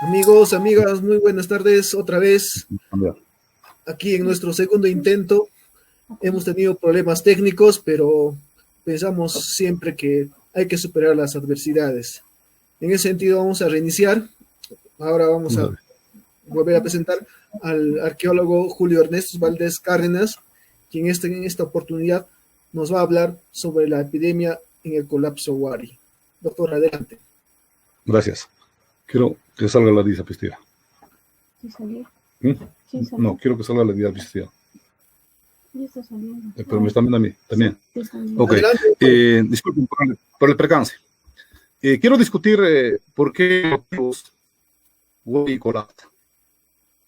Amigos, amigas, muy buenas tardes. Otra vez Ya. aquí en nuestro segundo intento. Hemos tenido problemas técnicos, pero pensamos siempre que hay que superar las adversidades. En ese sentido, vamos a reiniciar. Ahora vamos a volver a presentar al arqueólogo Julio Ernesto Valdés Cárdenas, quien en esta oportunidad nos va a hablar sobre la epidemia en el colapso Huari. Doctor, adelante. Gracias. Quiero que salga la diapositiva. ¿Sí salió? ¿Mm? ¿Sí salió? No, quiero que salga la diapositiva. Ya está saliendo. Pero me están viendo a mí también. Sí, está saliendo. Ok. Disculpen por el percance. Quiero discutir por qué los Huari colapsa.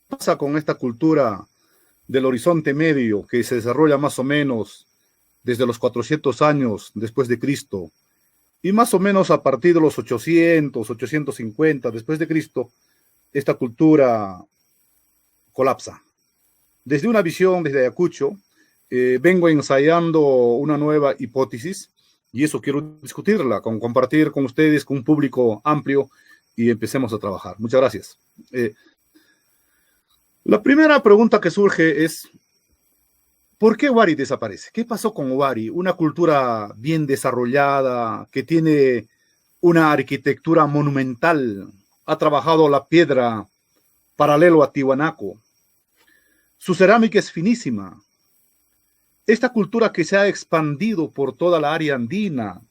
¿Qué pasa con esta cultura del Oriente Medio que se desarrolla más o menos desde los 400 años después de Cristo y más o menos a partir de los 800, 850 después de Cristo? Esta cultura colapsa. Desde una visión, desde Ayacucho, vengo ensayando una nueva hipótesis y eso quiero discutirla, compartir con ustedes, con un público amplio y empecemos a trabajar. Muchas gracias. La primera pregunta que surge es, ¿por qué Huari desaparece? ¿Qué pasó con Huari? Una cultura bien desarrollada, que tiene una arquitectura monumental, ha trabajado la piedra paralelo a Tiwanaku. Su cerámica es finísima. Esta cultura que se ha expandido por toda la área andina,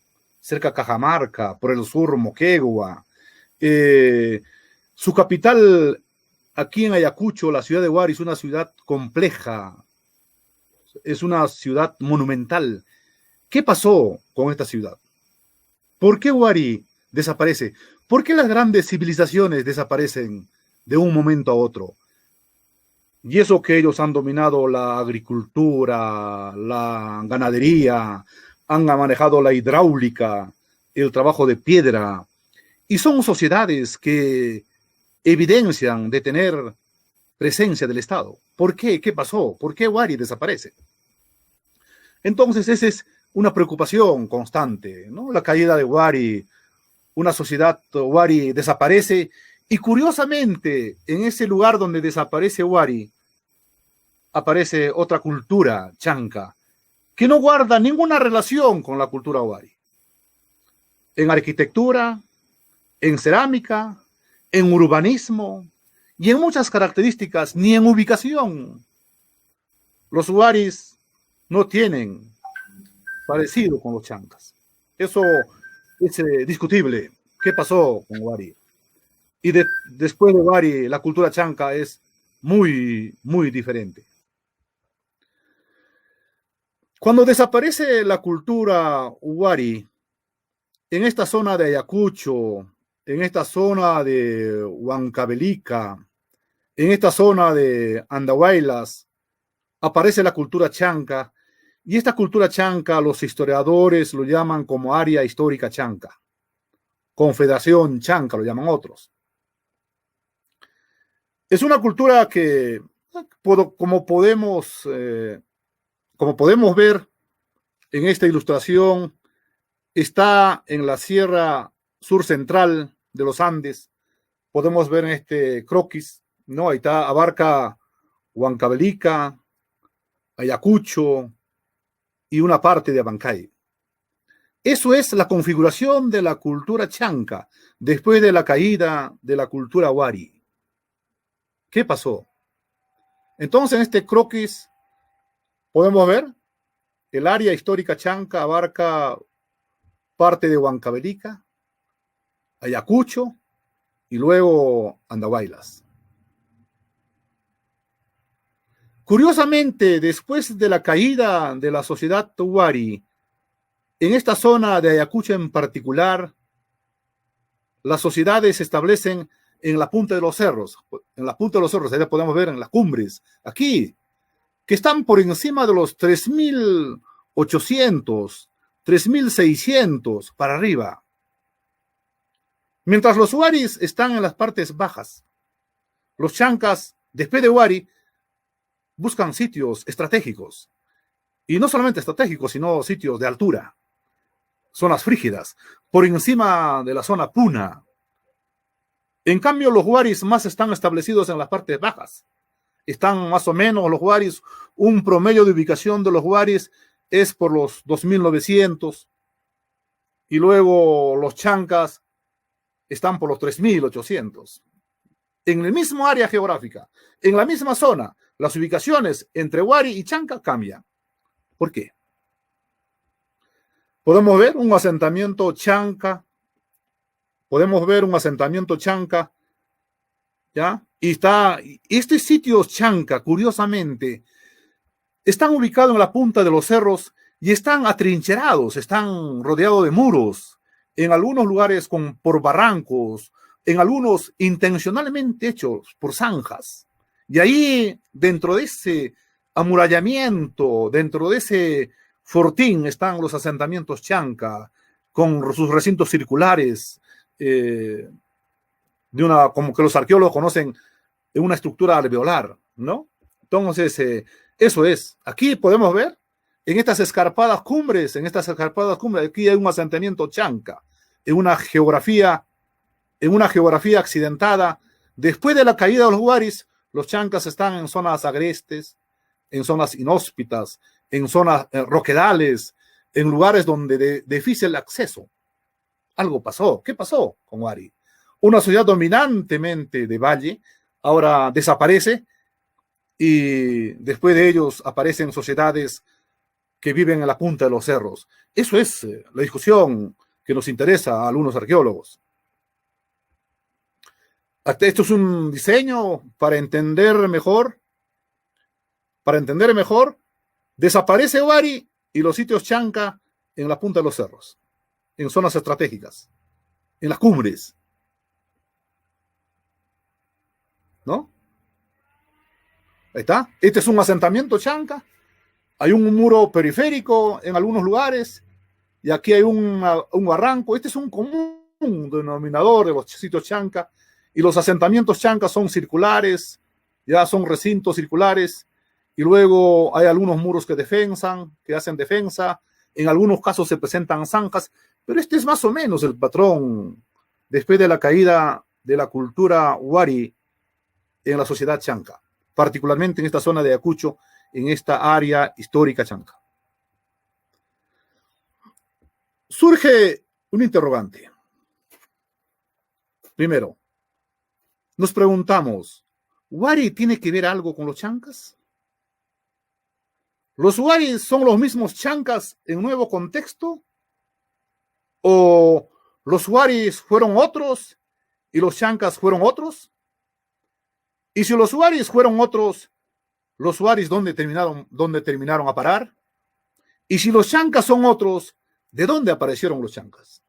cerca de Cajamarca, por el sur Moquegua, su capital aquí en Ayacucho, la ciudad de Huari, es una ciudad compleja, es una ciudad monumental. ¿Qué pasó con esta ciudad? ¿Por qué Huari desaparece? ¿Por qué las grandes civilizaciones desaparecen de un momento a otro? Y eso que ellos han dominado la agricultura, la ganadería, han manejado la hidráulica, el trabajo de piedra, y son sociedades que evidencian de tener presencia del Estado. ¿Por qué? ¿Qué pasó? ¿Por qué Huari desaparece? Entonces, esa es una preocupación constante, ¿no? La caída de Huari, una sociedad Huari desaparece, y curiosamente, en ese lugar donde desaparece Huari, aparece otra cultura, chanca, que no guarda ninguna relación con la cultura Huari. En arquitectura, en cerámica, en urbanismo y en muchas características, ni en ubicación. Los Huaris no tienen parecido con los chancas. Eso es discutible. ¿Qué pasó con Huari? Y después de Huari, la cultura chanca es muy, muy diferente. Cuando desaparece la cultura Huari, en esta zona de Ayacucho, en esta zona de Huancavelica, en esta zona de Andahuaylas, aparece la cultura chanca, y esta cultura chanca los historiadores lo llaman como área histórica chanca, Confederación Chanca lo llaman otros. Es una cultura que, como podemos ver en esta ilustración, está en la Sierra Sur Central de los Andes. Podemos ver en este croquis, ¿no? Ahí está, abarca Huancavelica, Ayacucho y una parte de Abancay. Eso es la configuración de la cultura chanca después de la caída de la cultura Huari. ¿Qué pasó? Entonces, en este croquis podemos ver el área histórica chanca abarca parte de Huancavelica, Ayacucho y luego Andahuaylas. Curiosamente, después de la caída de la sociedad Huari, en esta zona de Ayacucho en particular, las sociedades se establecen en la punta de los cerros. En la punta de los cerros, ahí podemos ver en las cumbres, aquí, que están por encima de los 3.800, 3.600 para arriba. Mientras los Huaris están en las partes bajas, los chancas, después de Huari, buscan sitios estratégicos. Y no solamente estratégicos, sino sitios de altura. Zonas frígidas, por encima de la zona Puna. En cambio, los huaris más están establecidos en las partes bajas. Están más o menos los huaris, un promedio de ubicación de los huaris es por los 2.900 y luego los chancas están por los 3.800. En el mismo área geográfica, en la misma zona, las ubicaciones entre huari y chanca cambian. ¿Por qué? Podemos ver un asentamiento chanca, ¿ya? Y estos sitios chanca, curiosamente, están ubicados en la punta de los cerros y están atrincherados, están rodeados de muros, en algunos lugares por barrancos, en algunos intencionalmente hechos por zanjas. Y ahí, dentro de ese amurallamiento, dentro de ese fortín, están los asentamientos chanca, con sus recintos circulares, como que los arqueólogos conocen, de una estructura alveolar, ¿no? Entonces, eso es. Aquí podemos ver, en estas escarpadas cumbres, aquí hay un asentamiento chanca, en una geografía accidentada. Después de la caída de los huaris, los chancas están en zonas agrestes, en zonas inhóspitas, en zonas roquedales, en lugares donde de difícil acceso. Algo pasó. ¿Qué pasó con Huari? Una sociedad dominantemente de valle ahora desaparece y después de ellos aparecen sociedades que viven en la punta de los cerros. Eso es la discusión que nos interesa a algunos arqueólogos. Esto es un diseño para entender mejor. Desaparece Huari y los sitios chanca en la punta de los cerros, en zonas estratégicas, en las cumbres, ¿no? Ahí está. Este es un asentamiento chanca. Hay un muro periférico en algunos lugares y aquí hay un barranco. Este es un común denominador de los sitios chanca. Y los asentamientos chancas son circulares, ya son recintos circulares, y luego hay algunos muros que hacen defensa, en algunos casos se presentan zanjas, pero este es más o menos el patrón después de la caída de la cultura huari en la sociedad chanca, particularmente en esta zona de Ayacucho, en esta área histórica chanca. Surge un interrogante. Primero, nos preguntamos, ¿Huari tiene que ver algo con los chancas? ¿Los huaris son los mismos chancas en nuevo contexto? ¿O los huaris fueron otros y los chancas fueron otros? Y si los huaris fueron otros, ¿los huaris dónde terminaron a parar? Y si los chancas son otros, ¿de dónde aparecieron los chancas?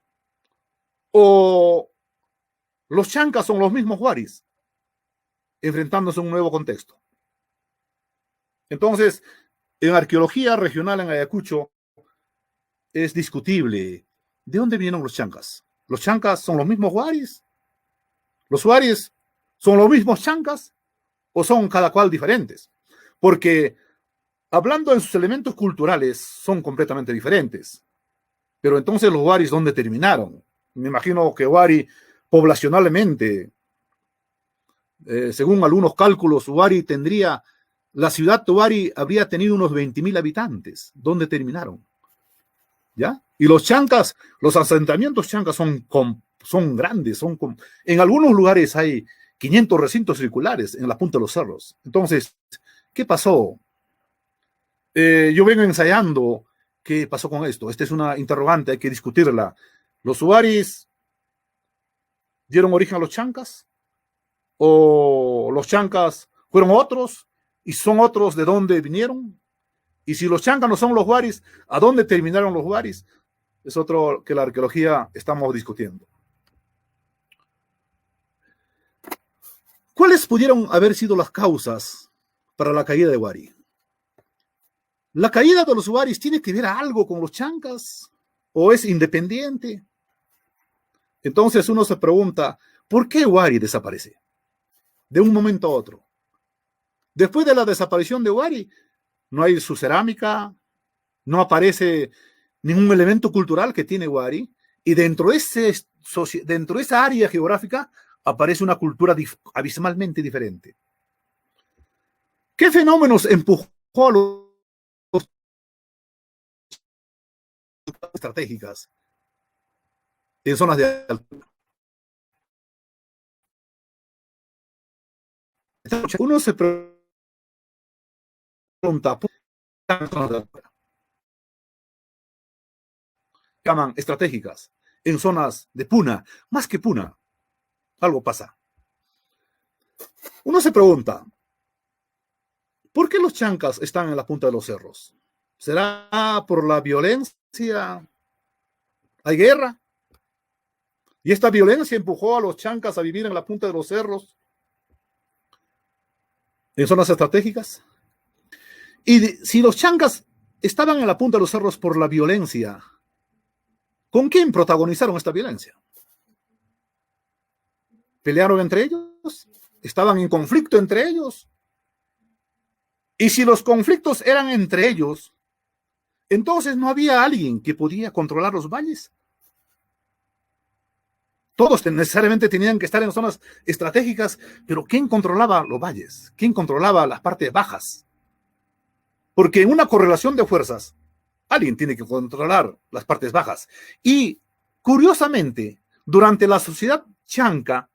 ¿O los chancas son los mismos huaris, enfrentándose a un nuevo contexto? Entonces, en arqueología regional en Ayacucho es discutible de dónde vienen los chancas. ¿Los chancas son los mismos huaris? ¿Los huaris son los mismos chancas o son cada cual diferentes? Porque hablando en sus elementos culturales son completamente diferentes. Pero entonces los huaris, ¿dónde terminaron? Me imagino que Huari poblacionalmente, según algunos cálculos, la ciudad de Huari habría tenido unos 20.000 habitantes. ¿Dónde terminaron? ¿Ya? Y los chancas, los asentamientos chancas son grandes, en algunos lugares hay 500 recintos circulares en la punta de los cerros. Entonces, ¿qué pasó? Yo vengo ensayando qué pasó con esto. Esta es una interrogante, hay que discutirla. ¿Los huaris dieron origen a los chancas? ¿O los chancas fueron otros? ¿Y son otros de dónde vinieron? Y si los chancas no son los huaris, ¿a dónde terminaron los huaris? Es otro que la arqueología estamos discutiendo. ¿Cuáles pudieron haber sido las causas para la caída de Huari? ¿La caída de los huaris tiene que ver algo con los chancas? ¿O es independiente? Entonces uno se pregunta, ¿por qué Huari desaparece? De un momento a otro. Después de la desaparición de Huari, no hay su cerámica, no aparece ningún elemento cultural que tiene Huari, y dentro de esa área geográfica aparece una cultura abismalmente diferente. ¿Qué fenómenos empujó a los estratégicas en zonas de altura? Uno se pregunta, ¿por qué zonas de altura? Llaman estratégicas en zonas de puna, más que puna, algo pasa. Uno se pregunta, ¿por qué los chancas están en la punta de los cerros? ¿Será por la violencia? ¿Hay guerra? ¿Y esta violencia empujó a los chancas a vivir en la punta de los cerros, en zonas estratégicas? Y si los chancas estaban en la punta de los cerros por la violencia, ¿con quién protagonizaron esta violencia? ¿Pelearon entre ellos? ¿Estaban en conflicto entre ellos? Y si los conflictos eran entre ellos, entonces no había alguien que podía controlar los valles. Todos necesariamente tenían que estar en zonas estratégicas, pero ¿quién controlaba los valles? ¿Quién controlaba las partes bajas? Porque en una correlación de fuerzas, alguien tiene que controlar las partes bajas. Y curiosamente, durante la sociedad chanca,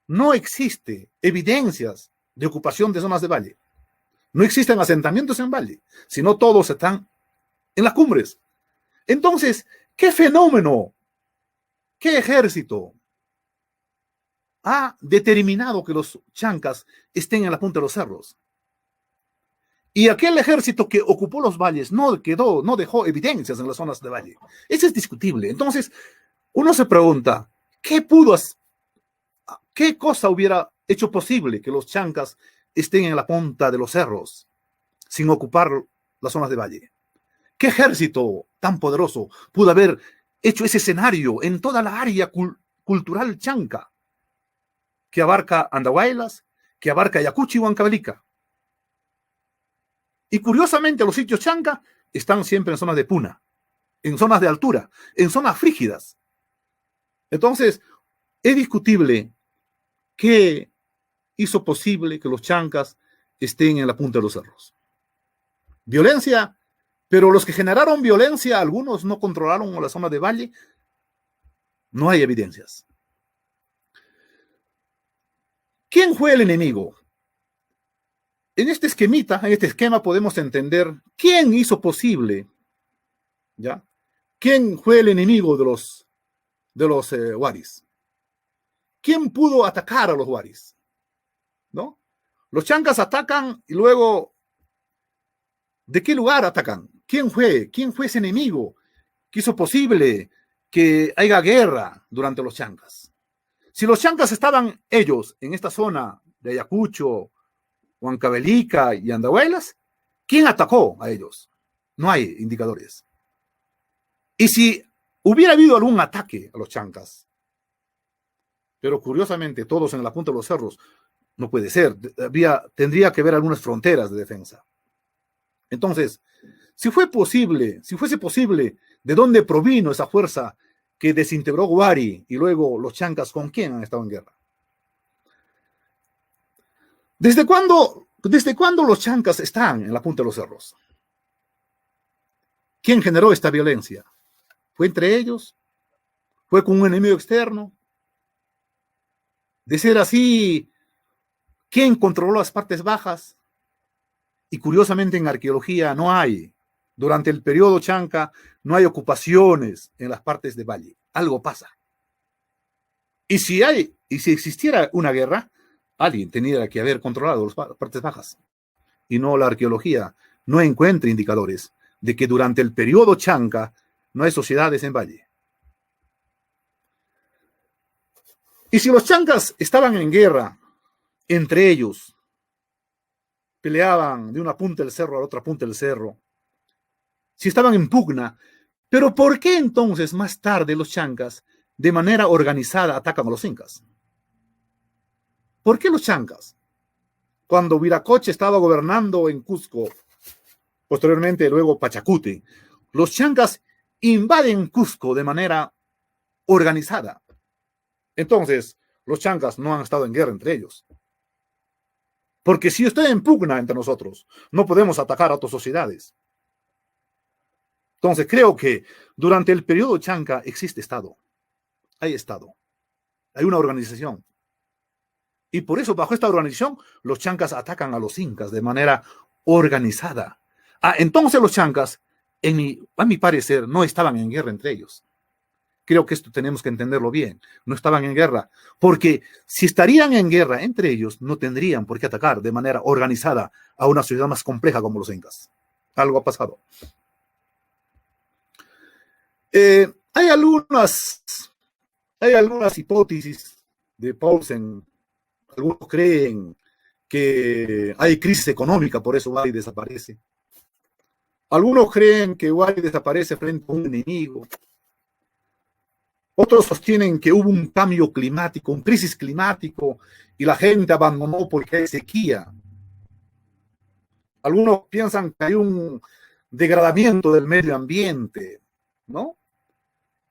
no existe evidencias de ocupación de zonas de valle. No existen asentamientos en valle, sino todos están en las cumbres. Entonces, ¿qué fenómeno, qué ejército ha determinado que los chancas estén en la punta de los cerros? Y aquel ejército que ocupó los valles no dejó evidencias en las zonas de valle. Eso es discutible. Entonces, uno se pregunta, ¿qué cosa hubiera hecho posible que los chancas estén en la punta de los cerros sin ocupar las zonas de valle? ¿Qué ejército tan poderoso pudo haber hecho ese escenario en toda la área cultural chanca que abarca Andahuaylas, que abarca Ayacucho y Huancavelica? Y curiosamente los sitios chanca están siempre en zonas de puna, en zonas de altura, en zonas frígidas. Entonces, es discutible qué hizo posible que los chancas estén en la punta de los cerros. Violencia, pero los que generaron violencia, algunos no controlaron la zona de valle, no hay evidencias. ¿Quién fue el enemigo? En este esquema podemos entender quién hizo posible, ¿ya? ¿Quién fue el enemigo de los waris? ¿Quién pudo atacar a los waris? ¿No? Los chancas atacan y luego, ¿de qué lugar atacan? ¿Quién fue? ¿Quién fue ese enemigo que hizo posible que haya guerra durante los chancas? Si los chancas estaban ellos en esta zona de Ayacucho, Huancavelica y Andahuaylas, ¿quién atacó a ellos? No hay indicadores. Y si hubiera habido algún ataque a los chancas, pero curiosamente todos en la punta de los cerros, no puede ser, tendría que haber algunas fronteras de defensa. Entonces, si fuese posible, ¿de dónde provino esa fuerza que desintegró Wari y luego los chancas con quién han estado en guerra? ¿Desde cuándo los chancas están en la punta de los cerros? ¿Quién generó esta violencia? ¿Fue entre ellos? ¿Fue con un enemigo externo? De ser así, ¿quién controló las partes bajas? Y curiosamente en arqueología no hay, durante el periodo chanca, no hay ocupaciones en las partes de valle. Algo pasa. Y si existiera una guerra, alguien tenía que haber controlado las partes bajas. Y no, la arqueología no encuentra indicadores de que durante el periodo chanca no hay sociedades en valle. Y si los chancas estaban en guerra entre ellos, peleaban de una punta del cerro a la otra punta del cerro, si estaban en pugna, pero ¿por qué entonces más tarde los chancas de manera organizada atacan a los incas? ¿Por qué los chancas? Cuando Viracocha estaba gobernando en Cusco, posteriormente luego Pachacuti, los chancas invaden Cusco de manera organizada. Entonces, los chancas no han estado en guerra entre ellos. Porque si usted en pugna entre nosotros, no podemos atacar a otras sociedades. Entonces creo que durante el periodo chanca existe Estado. Hay Estado. Hay una organización. Y por eso, bajo esta organización, los chancas atacan a los incas de manera organizada. Entonces los chancas, a mi parecer, no estaban en guerra entre ellos. Creo que esto tenemos que entenderlo bien. No estaban en guerra. Porque si estarían en guerra entre ellos, no tendrían por qué atacar de manera organizada a una sociedad más compleja como los incas. Algo ha pasado. Hay algunas hipótesis de Paulsen. Algunos creen que hay crisis económica, por eso Wari desaparece. Algunos creen que Wari desaparece frente a un enemigo. Otros sostienen que hubo un cambio climático, un crisis climático, y la gente abandonó porque hay sequía. Algunos piensan que hay un degradamiento del medio ambiente, ¿no?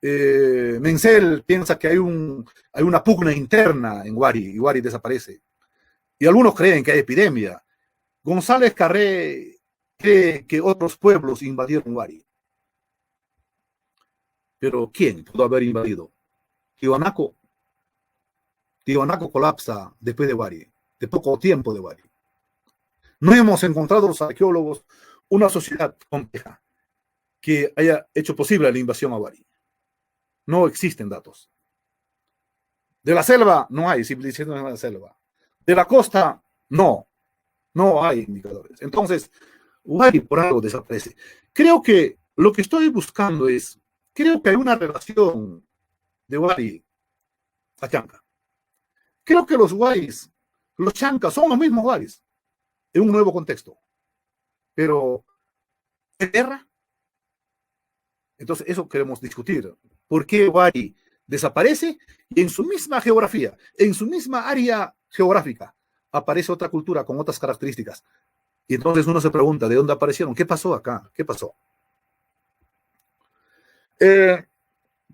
Menzel piensa que hay una pugna interna en Wari y Wari desaparece. Y algunos creen que hay epidemia. González Carré cree que otros pueblos invadieron Wari. Pero ¿quién pudo haber invadido? Tiwanaku colapsa después de Wari, de poco tiempo de Wari. No hemos encontrado los arqueólogos una sociedad compleja que haya hecho posible la invasión a Wari. No existen datos. De la selva no hay civilización en la selva. De la costa no hay indicadores. Entonces, Wari por algo desaparece. Creo que lo que estoy buscando creo que hay una relación de Wari a Chanca. Creo que los Waris, los Chancas son los mismos Waris en un nuevo contexto. Pero, ¿es guerra? Entonces, eso queremos discutir. ¿Por qué Wari desaparece? Y en su misma geografía, en su misma área geográfica, aparece otra cultura con otras características. Y entonces uno se pregunta, ¿de dónde aparecieron? ¿Qué pasó acá? ¿Qué pasó?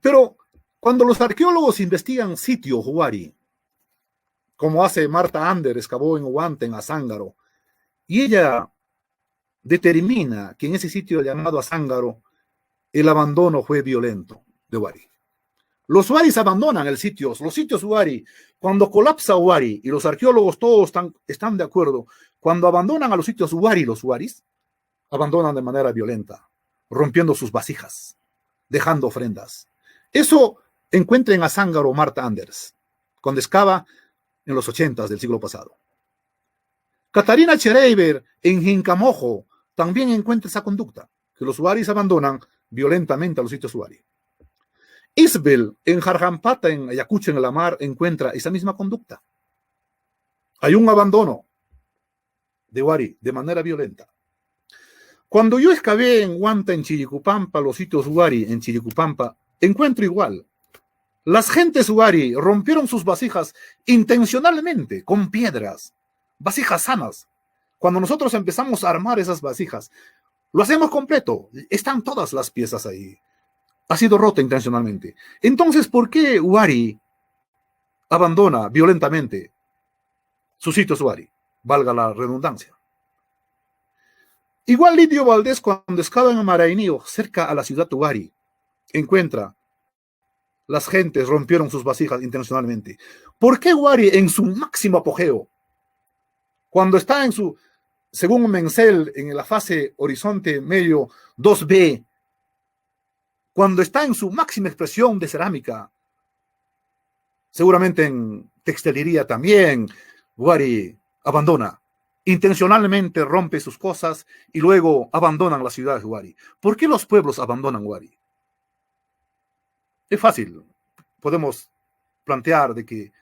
Pero cuando los arqueólogos investigan sitios Wari, como hace Marta Ander, excavó en Huanta, en Azángaro, y ella determina que en ese sitio llamado Azángaro, el abandono fue violento de Wari. Los Waris abandonan los sitios Wari, cuando colapsa Wari, y los arqueólogos todos están de acuerdo, cuando abandonan a los sitios Wari, los Waris abandonan de manera violenta, rompiendo sus vasijas, dejando ofrendas. Eso encuentra en Azángaro Marta Anders, cuando excava en los 80s del siglo pasado. Catarina Chereiber en Jincamojo también encuentra esa conducta, que los Waris abandonan violentamente a los sitios Wari. Isbel en Jarjampata, en Ayacucho, en la mar, encuentra esa misma conducta. Hay un abandono de Wari de manera violenta. Cuando yo excavé en Huanta, en Chiricupampa, los sitios Wari en Chiricupampa, encuentro igual. Las gentes Wari rompieron sus vasijas intencionalmente, con piedras, vasijas sanas. Cuando nosotros empezamos a armar esas vasijas, lo hacemos completo, están todas las piezas ahí. Ha sido rota intencionalmente. Entonces, ¿por qué Wari abandona violentamente sus sitios Wari? Valga la redundancia. Igual Lidio Valdés, cuando excava en Marainío, cerca a la ciudad de Wari, encuentra las gentes rompieron sus vasijas intencionalmente. ¿Por qué Wari en su máximo apogeo, cuando está según Menzel, en la fase horizonte medio 2B, cuando está en su máxima expresión de cerámica, seguramente en textilería también, Wari abandona, intencionalmente rompe sus cosas y luego abandonan la ciudad de Wari? ¿Por qué los pueblos abandonan Wari? Es fácil, podemos plantear de que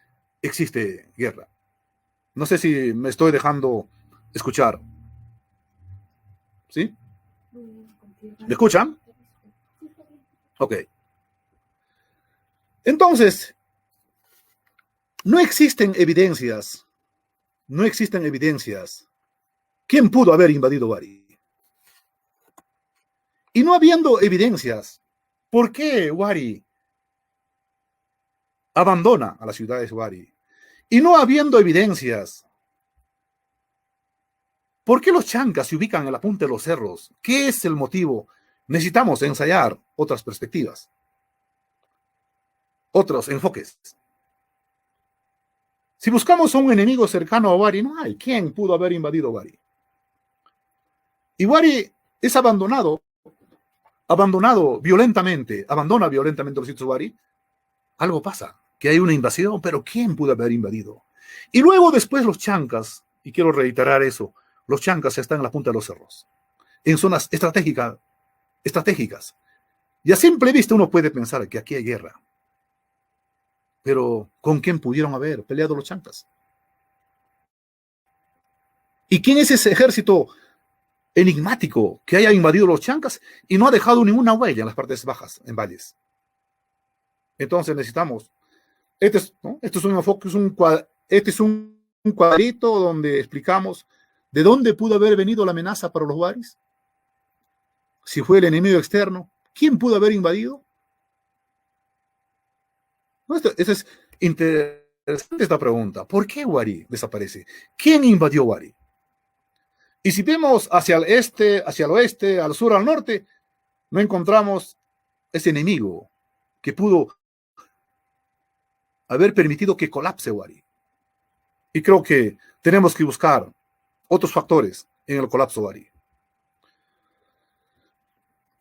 existe guerra. No sé si me estoy dejando escuchar. ¿Sí? ¿Me escuchan? Ok. Entonces, no existen evidencias. ¿Quién pudo haber invadido Wari? Y no habiendo evidencias, ¿por qué Wari abandona a las ciudades Wari. Y no habiendo evidencias, ¿por qué los chancas se ubican en la punta de los cerros? ¿Qué es el motivo? Necesitamos ensayar otras perspectivas, otros enfoques. Si buscamos a un enemigo cercano a Wari, no hay. ¿Quién pudo haber invadido Wari? Y Wari es abandonado violentamente, abandona violentamente los sitios Wari. Algo pasa, que hay una invasión, pero ¿quién pudo haber invadido? Y luego después los chancas, y quiero reiterar eso, los chancas están en la punta de los cerros, en zonas estratégicas. Y a simple vista uno puede pensar que aquí hay guerra. Pero ¿con quién pudieron haber peleado los chancas? ¿Y quién es ese ejército enigmático que haya invadido los chancas y no ha dejado ninguna huella en las partes bajas, en valles? Entonces necesitamos, ¿no? Este es un enfoque, este es un cuadrito donde explicamos de dónde pudo haber venido la amenaza para los waris. Si fue el enemigo externo, ¿quién pudo haber invadido? Esa es interesante esta pregunta. ¿Por qué Wari desaparece? ¿Quién invadió Wari? Y si vemos hacia el este, hacia el oeste, al sur, al norte, no encontramos ese enemigo que pudo haber permitido que colapse Wari. Y creo que tenemos que buscar otros factores en el colapso Wari.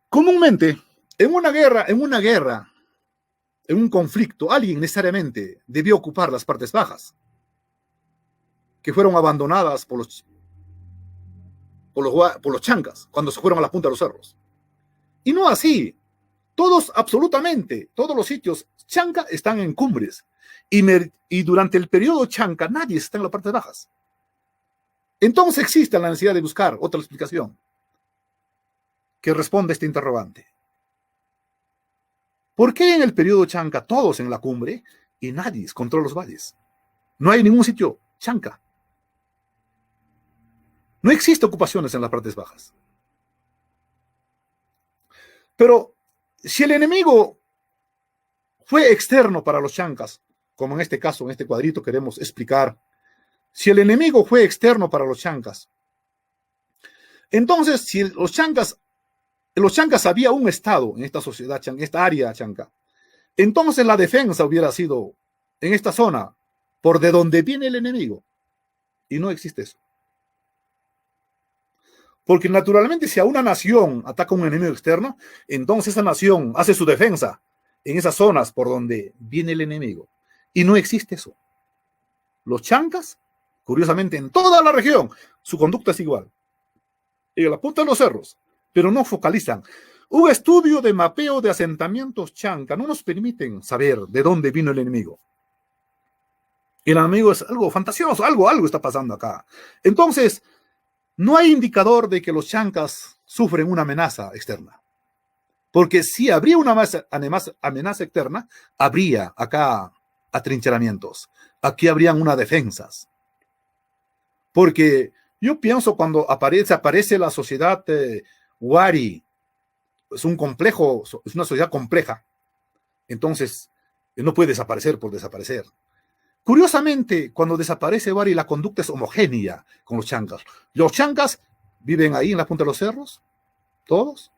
Comúnmente, en un conflicto, alguien necesariamente debió ocupar las partes bajas, que fueron abandonadas por los chancas, cuando se fueron a la punta de los cerros. Y no así. Absolutamente, todos los sitios chanca están en cumbres. Y durante el periodo chanca, nadie está en las partes bajas. Entonces existe la necesidad de buscar otra explicación que responda a este interrogante. ¿Por qué en el periodo chanca todos en la cumbre y nadie controla los valles? No hay ningún sitio chanca. No existe ocupaciones en las partes bajas. Pero si el enemigo fue externo para los chancas, como en este caso, en este cuadrito queremos explicar, si el enemigo fue externo para los chancas, entonces si los chancas había un estado en esta sociedad chanca, en esta área chanca, entonces la defensa hubiera sido en esta zona, por de donde viene el enemigo. Y no existe eso. Porque naturalmente si a una nación ataca un enemigo externo, entonces esa nación hace su defensa en esas zonas por donde viene el enemigo. Y no existe eso. Los chancas, curiosamente, en toda la región, su conducta es igual. En la punta de los cerros, pero no focalizan. Un estudio de mapeo de asentamientos chanca no nos permiten saber de dónde vino el enemigo. El enemigo es algo fantasioso, algo está pasando acá. Entonces, no hay indicador de que los chancas sufren una amenaza externa. Porque si habría una amenaza externa, habría acá atrincheramientos. Aquí habrían unas defensas. Porque yo pienso cuando aparece la sociedad Wari, es un complejo, es una sociedad compleja. Entonces, no puede desaparecer por desaparecer. Curiosamente, cuando desaparece Wari, la conducta es homogénea con los chancas. Los chancas viven ahí en la punta de los cerros, todos.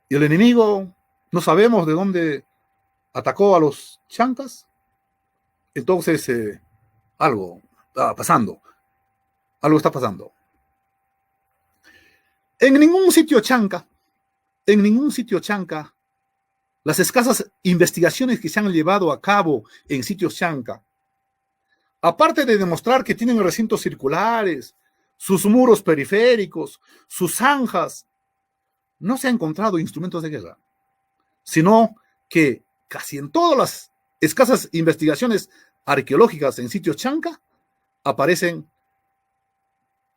Y el enemigo, no sabemos de dónde atacó a los chancas. Entonces, algo está pasando. Algo está pasando. En ningún sitio chanca, las escasas investigaciones que se han llevado a cabo en sitios chanca, aparte de demostrar que tienen recintos circulares, sus muros periféricos, sus zanjas, no se han encontrado instrumentos de guerra, sino que casi en todas las escasas investigaciones arqueológicas en sitios chanca aparecen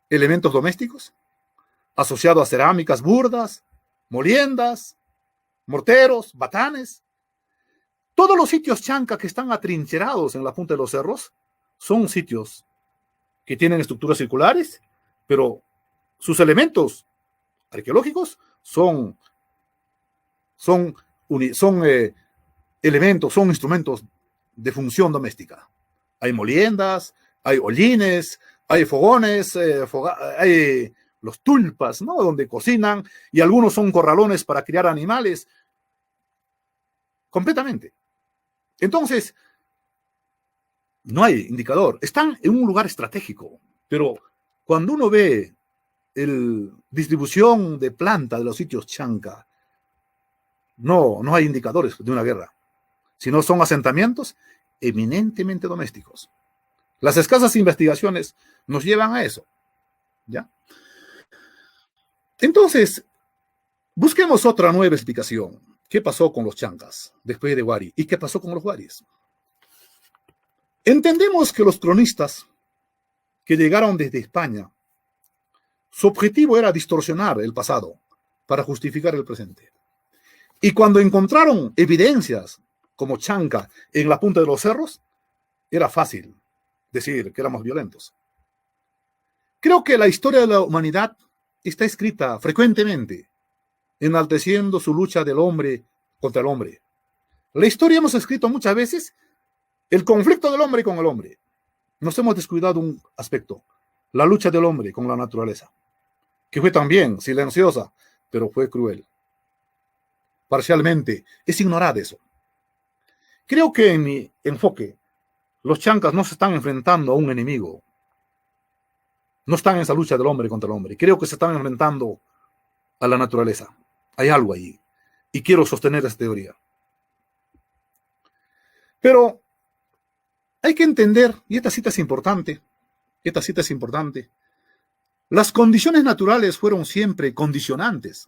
elementos domésticos asociados a cerámicas burdas, moliendas, morteros, batanes. Todos los sitios chanca que están atrincherados en la punta de los cerros son sitios que tienen estructuras circulares, pero sus elementos arqueológicos son elementos, son instrumentos de función doméstica. Hay moliendas, hay hollines, hay fogones, hay los tulpas, ¿no? Donde cocinan, y algunos son corralones para criar animales. Completamente. Entonces, no hay indicador. Están en un lugar estratégico, pero cuando uno ve la distribución de planta de los sitios chanca, no hay indicadores de una guerra, sino son asentamientos eminentemente domésticos. Las escasas investigaciones nos llevan a eso, ¿ya? Entonces, busquemos otra nueva explicación. ¿Qué pasó con los chancas después de Wari? ¿Y qué pasó con los waris? Entendemos que los cronistas que llegaron desde España, su objetivo era distorsionar el pasado para justificar el presente. Y cuando encontraron evidencias como chanca en la punta de los cerros, era fácil decir que éramos violentos. Creo que la historia de la humanidad está escrita frecuentemente enalteciendo su lucha del hombre contra el hombre. La historia hemos escrito muchas veces el conflicto del hombre con el hombre. Nos hemos descuidado un aspecto, la lucha del hombre con la naturaleza, que fue también silenciosa, pero fue cruel. Parcialmente es ignorar eso. Creo que en mi enfoque, los chancas no se están enfrentando a un enemigo. No están en esa lucha del hombre contra el hombre. Creo que se están enfrentando a la naturaleza. Hay algo ahí. Y quiero sostener esa teoría. Pero hay que entender, y esta cita es importante, las condiciones naturales fueron siempre condicionantes,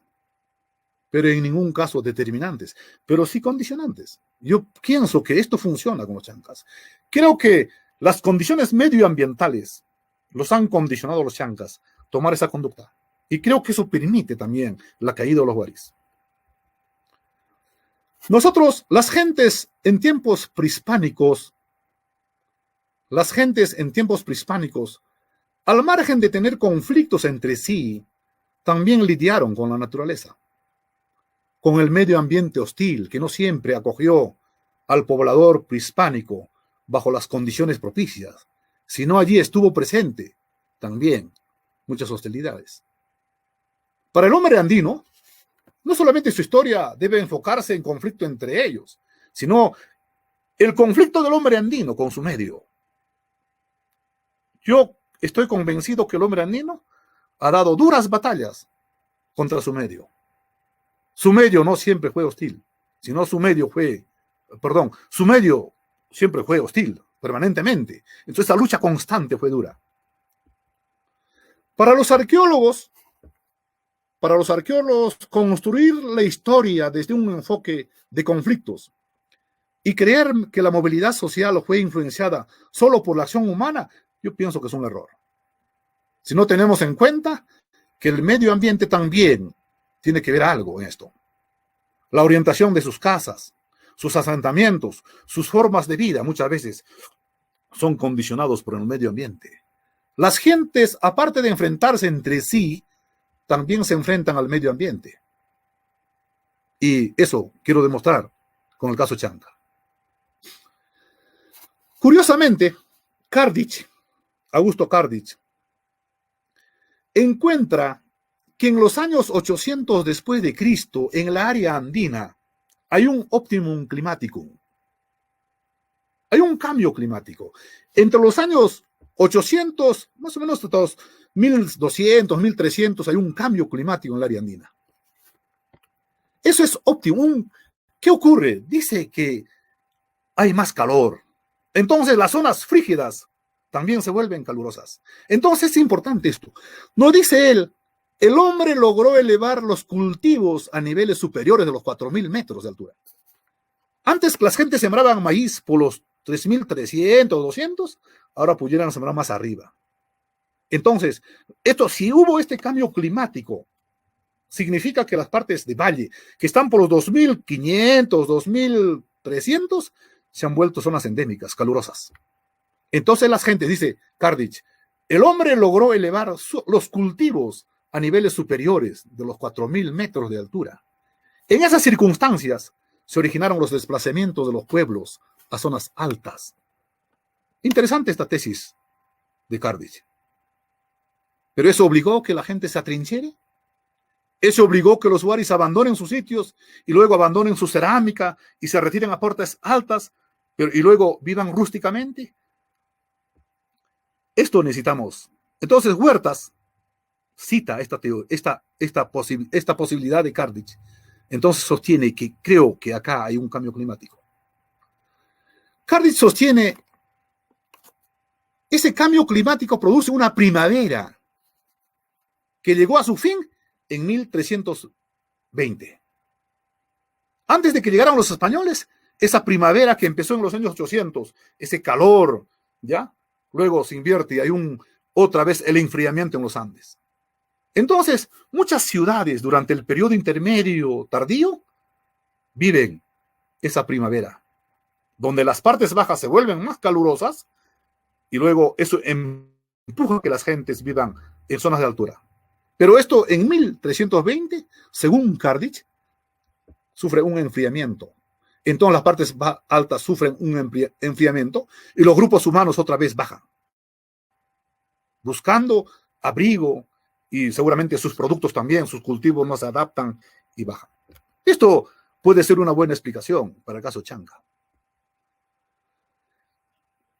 pero en ningún caso determinantes, pero sí condicionantes. Yo pienso que esto funciona con los chancas. Creo que las condiciones medioambientales los han condicionado a los chancas a tomar esa conducta. Y creo que eso permite también la caída de los waris. Nosotros, las gentes en tiempos prehispánicos, al margen de tener conflictos entre sí, también lidiaron con la naturaleza, con el medio ambiente hostil, que no siempre acogió al poblador prehispánico bajo las condiciones propicias, sino allí estuvo presente también muchas hostilidades. Para el hombre andino, no solamente su historia debe enfocarse en conflicto entre ellos, sino el conflicto del hombre andino con su medio. Yo estoy convencido que el hombre andino ha dado duras batallas contra su medio. Su medio no siempre fue hostil, sino su medio siempre fue hostil, permanentemente. Entonces esa lucha constante fue dura. Para los arqueólogos, construir la historia desde un enfoque de conflictos y creer que la movilidad social fue influenciada solo por la acción humana, yo pienso que es un error. Si no tenemos en cuenta que el medio ambiente también tiene que ver algo en esto. La orientación de sus casas, sus asentamientos, sus formas de vida muchas veces son condicionados por el medio ambiente. Las gentes, aparte de enfrentarse entre sí, también se enfrentan al medio ambiente. Y eso quiero demostrar con el caso Chanca. Curiosamente, Augusto Cardich, encuentra que en los años 800 después de Cristo, en la área andina, hay un optimum climático. Hay un cambio climático. Entre los años 800, más o menos hasta 1200, 1300, hay un cambio climático en el área andina. Eso es óptimo. ¿Qué ocurre? Dice que hay más calor. Entonces las zonas frígidas también se vuelven calurosas. Entonces es importante esto. No dice él, el hombre logró elevar los cultivos a niveles superiores de los 4000 metros de altura. Antes las gentes sembraban maíz por los 3300, 200, ahora pudieran sembrar más arriba. Entonces, si hubo este cambio climático, significa que las partes de valle, que están por los 2500, 2300, se han vuelto zonas endémicas, calurosas. Entonces las gentes, dice Cardich, el hombre logró elevar los cultivos a niveles superiores de los 4000 metros de altura. En esas circunstancias, se originaron los desplazamientos de los pueblos a zonas altas. Interesante esta tesis de Kardich. Pero eso obligó que la gente se atrinchere. Eso obligó que los waris abandonen sus sitios y luego abandonen su cerámica y se retiren a puertas altas y luego vivan rústicamente. Esto necesitamos. Entonces Huertas cita esta posibilidad de Kardich. Entonces sostiene que creo que acá hay un cambio climático. Kardich sostiene ese cambio climático produce una primavera que llegó a su fin en 1320. Antes de que llegaran los españoles, esa primavera que empezó en los años 800, ese calor, ¿ya? Luego se invierte y hay otra vez el enfriamiento en los Andes. Entonces, muchas ciudades durante el periodo intermedio tardío viven esa primavera, donde las partes bajas se vuelven más calurosas y luego eso empuja a que las gentes vivan en zonas de altura. Pero esto en 1320, según Kardich, sufre un enfriamiento. Entonces las partes altas sufren un enfriamiento y los grupos humanos otra vez bajan, buscando abrigo y seguramente sus productos también, sus cultivos no se adaptan y bajan. Esto puede ser una buena explicación para el caso Chanca.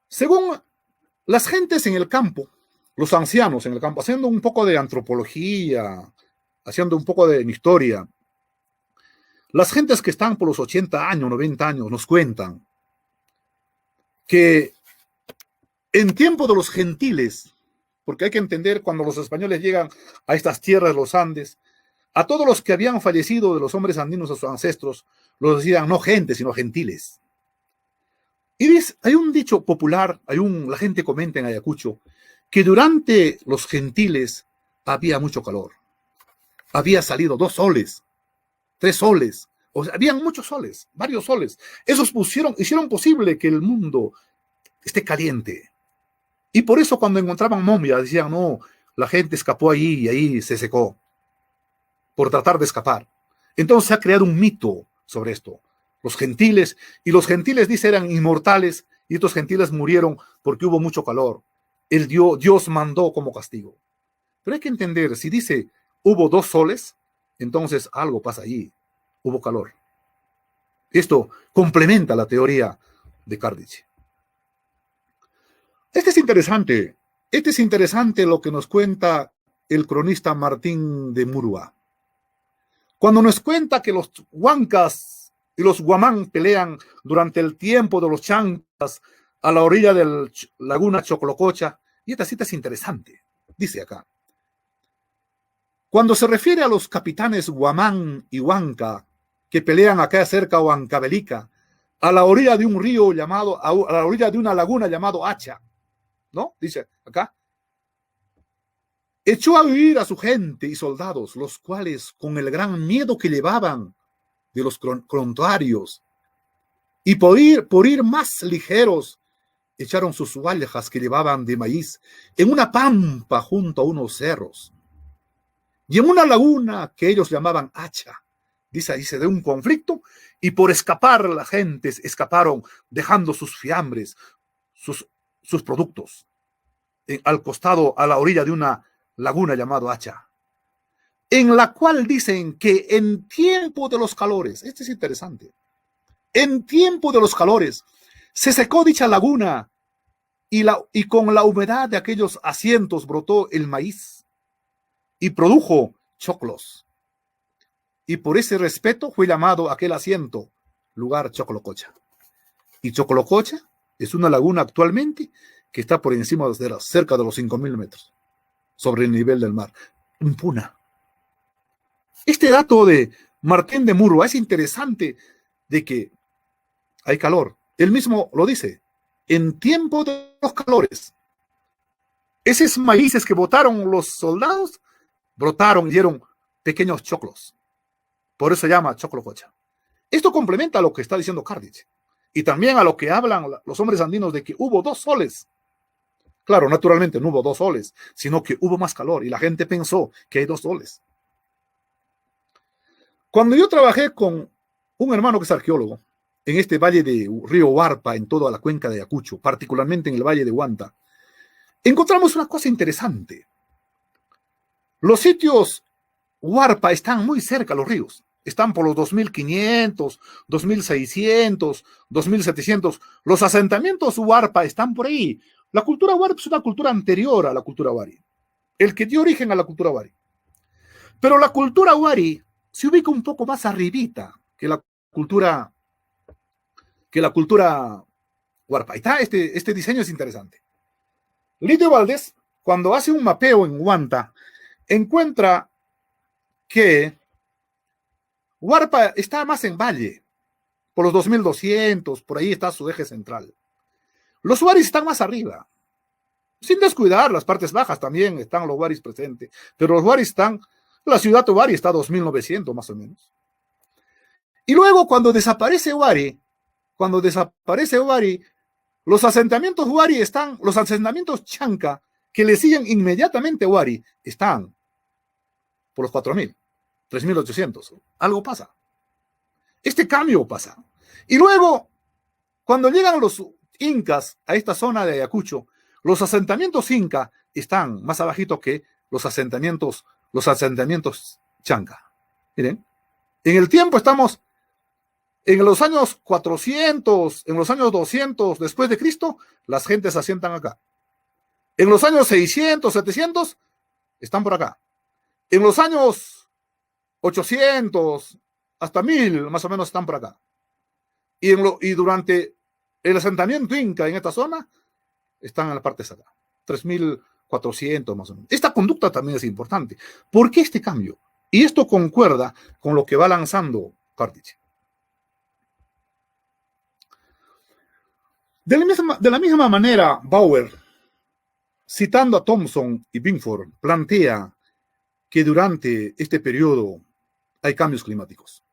Según las gentes en el campo, los ancianos en el campo, haciendo un poco de antropología, haciendo un poco de historia, las gentes que están por los 80 años, 90 años, nos cuentan que en tiempo de los gentiles, porque hay que entender cuando los españoles llegan a estas tierras de los Andes, a todos los que habían fallecido de los hombres andinos, a sus ancestros, los decían no gentes, sino gentiles. Y hay un dicho popular, la gente comenta en Ayacucho, que durante los gentiles había mucho calor. Había salido 2 soles, 3 soles, o sea, habían muchos soles, varios soles. Esos hicieron posible que el mundo esté caliente. Y por eso cuando encontraban momias decían, no, la gente escapó ahí y ahí se secó, por tratar de escapar. Entonces se ha creado un mito sobre esto. Los gentiles dice eran inmortales y estos gentiles murieron porque hubo mucho calor. Dios mandó como castigo. Pero hay que entender, si dice hubo 2 soles, entonces algo pasa allí, hubo calor. Esto complementa la teoría de Kardich. Este es interesante lo que nos cuenta el cronista Martín de Murua. Cuando nos cuenta que los huancas y los guamán pelean durante el tiempo de los chancas a la orilla de la laguna Choclococha, y esta cita es interesante. Dice acá, cuando se refiere a los capitanes guamán y huanca que pelean acá cerca de Huancavelica, a la orilla de un río llamado, a la orilla de una laguna llamado Hacha, ¿no? Dice acá, echó a huir a su gente y soldados, los cuales con el gran miedo que llevaban de los contrarios y por ir más ligeros, echaron sus valjas que llevaban de maíz en una pampa junto a unos cerros y en una laguna que ellos llamaban Hacha. Dice ahí se dio un conflicto y por escapar las gentes escaparon dejando sus fiambres, sus productos al costado, a la orilla de una laguna llamada Hacha, en la cual dicen que en tiempo de los calores, este es interesante, en tiempo de los calores se secó dicha laguna y con la humedad de aquellos asientos brotó el maíz y produjo choclos. Y por ese respeto fue llamado aquel asiento lugar Choclococha. Y Choclococha es una laguna actualmente que está por encima de cerca de los 5.000 metros sobre el nivel del mar, en Puna. Este dato de Martín de Murua es interesante, de que hay calor. Él mismo lo dice, en tiempo de los calores, esos maíces que botaron los soldados, brotaron y dieron pequeños choclos. Por eso se llama Choclococha. Esto complementa a lo que está diciendo Kardich y también a lo que hablan los hombres andinos de que hubo 2 soles. Claro, naturalmente no hubo 2 soles, sino que hubo más calor y la gente pensó que hay 2 soles. Cuando yo trabajé con un hermano que es arqueólogo, en este valle de río Huarpa, en toda la cuenca de Ayacucho, particularmente en el valle de Huanta, encontramos una cosa interesante. Los sitios Huarpa están muy cerca a los ríos. Están por los 2500, 2600, 2700. Los asentamientos Huarpa están por ahí. La cultura Huarpa es una cultura anterior a la cultura Wari. El que dio origen a la cultura Wari. Pero la cultura Wari se ubica un poco más arribita que la cultura Huarpa. Ahí está, este diseño es interesante. Lidio Valdés, cuando hace un mapeo en Huanta, encuentra que Huarpa está más en valle, por los 2200, por ahí está su eje central. Los Waris están más arriba, sin descuidar las partes bajas, también están los Waris presentes, pero los Waris están, la ciudad de Wari está a 2900 más o menos. Y luego cuando desaparece Wari, los asentamientos Wari están, los asentamientos Chanca, que le siguen inmediatamente a Wari, están por los 4000, 3800. Algo pasa. Este cambio pasa. Y luego, cuando llegan los incas a esta zona de Ayacucho, los asentamientos inca están más abajito que los asentamientos Chanca. Miren, en el tiempo estamos en los años 400, en los años 200 después de Cristo, las gentes se asientan acá. En los años 600, 700, están por acá. En los años 800 hasta 1000, más o menos, están por acá. Y durante el asentamiento inca en esta zona, están en la parte de acá. 3400 más o menos. Esta conducta también es importante. ¿Por qué este cambio? Y esto concuerda con lo que va lanzando Carthage. De la misma manera, Bauer, citando a Thompson y Binford, plantea que durante este periodo hay cambios climáticos.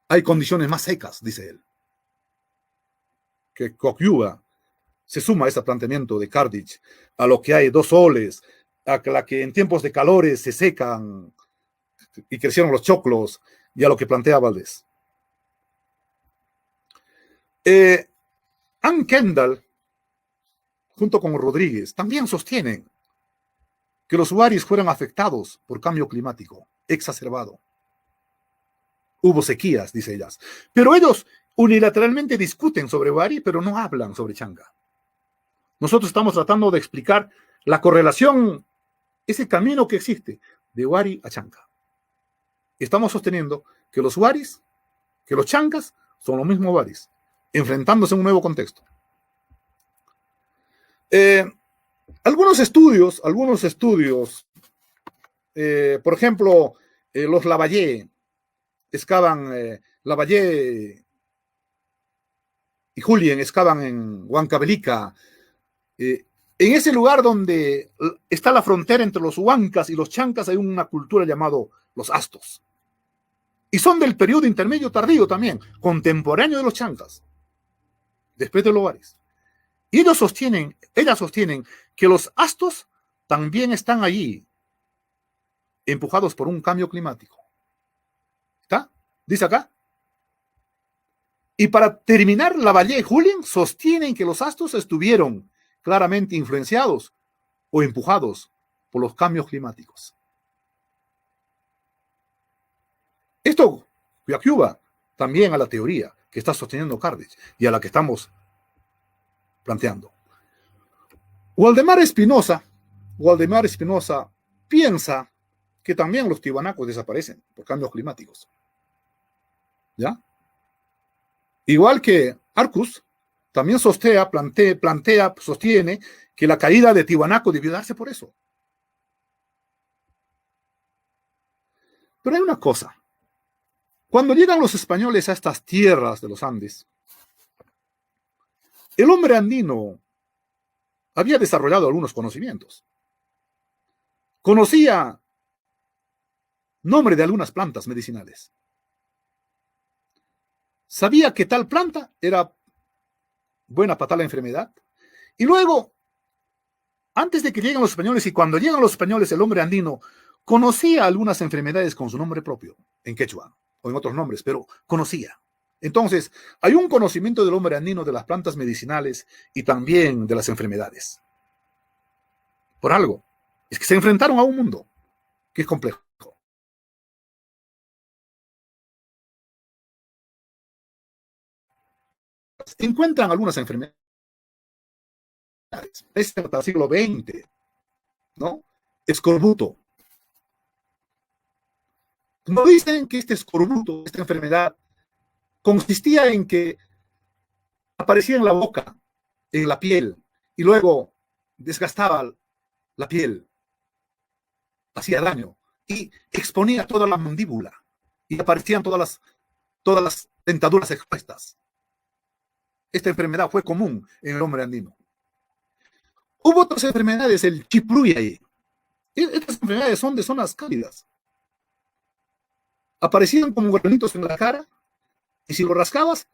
Hay condiciones más secas, dice él. Que Cocyuba se suma a ese planteamiento de Carthage, a lo que hay 2 soles, a la que en tiempos de calores se secan y crecieron los choclos, y a lo que plantea Valdés. Ann Kendall, junto con Rodríguez, también sostienen que los Waris fueron afectados por cambio climático exacerbado. Hubo sequías, dice ellas. Pero ellos unilateralmente discuten sobre Wari, pero no hablan sobre Chanca. Nosotros estamos tratando de explicar la correlación, ese camino que existe de Wari a Chanca. Estamos sosteniendo que los Waris, que los Chancas, son los mismos Waris, enfrentándose a un nuevo contexto. Algunos estudios, por ejemplo, los Lavallée excavan, Lavallée y Julien excavan en Huancavelica, en ese lugar donde está la frontera entre los Huancas y los Chancas, hay una cultura llamada los Astos. Y son del periodo intermedio tardío también, contemporáneo de los Chancas, después de los Waris. Y ellas sostienen que los Astos también están allí, empujados por un cambio climático. ¿Está? Dice acá. Y para terminar, Lavallée y Julien sostienen que los Astos estuvieron claramente influenciados o empujados por los cambios climáticos. Esto coadyuva también a la teoría que está sosteniendo Carthage y a la que estamos planteando. Waldemar Espinosa piensa que también los tiwanacos desaparecen por cambios climáticos. ¿Ya? Igual que Arcus, también sostiene que la caída de Tiwanaku debió darse por eso. Pero hay una cosa. Cuando llegan los españoles a estas tierras de los Andes, el hombre andino había desarrollado algunos conocimientos. Conocía nombre de algunas plantas medicinales. Sabía que tal planta era buena para tal enfermedad. Y luego, antes de que lleguen los españoles y cuando llegan los españoles, el hombre andino conocía algunas enfermedades con su nombre propio, en quechua, o en otros nombres, pero conocía. Entonces, hay un conocimiento del hombre andino de las plantas medicinales y también de las enfermedades. Por algo. Es que se enfrentaron a un mundo que es complejo. Encuentran algunas enfermedades. Este hasta el siglo XX, ¿no? Escorbuto. No dicen que este escorbuto, esta enfermedad, consistía en que aparecía en la boca, en la piel, y luego desgastaba la piel, hacía daño, y exponía toda la mandíbula, y aparecían todas las dentaduras expuestas. Esta enfermedad fue común en el hombre andino. Hubo otras enfermedades, el chipruya. Estas enfermedades son de zonas cálidas. Aparecían como granitos en la cara, y si lo rascabas,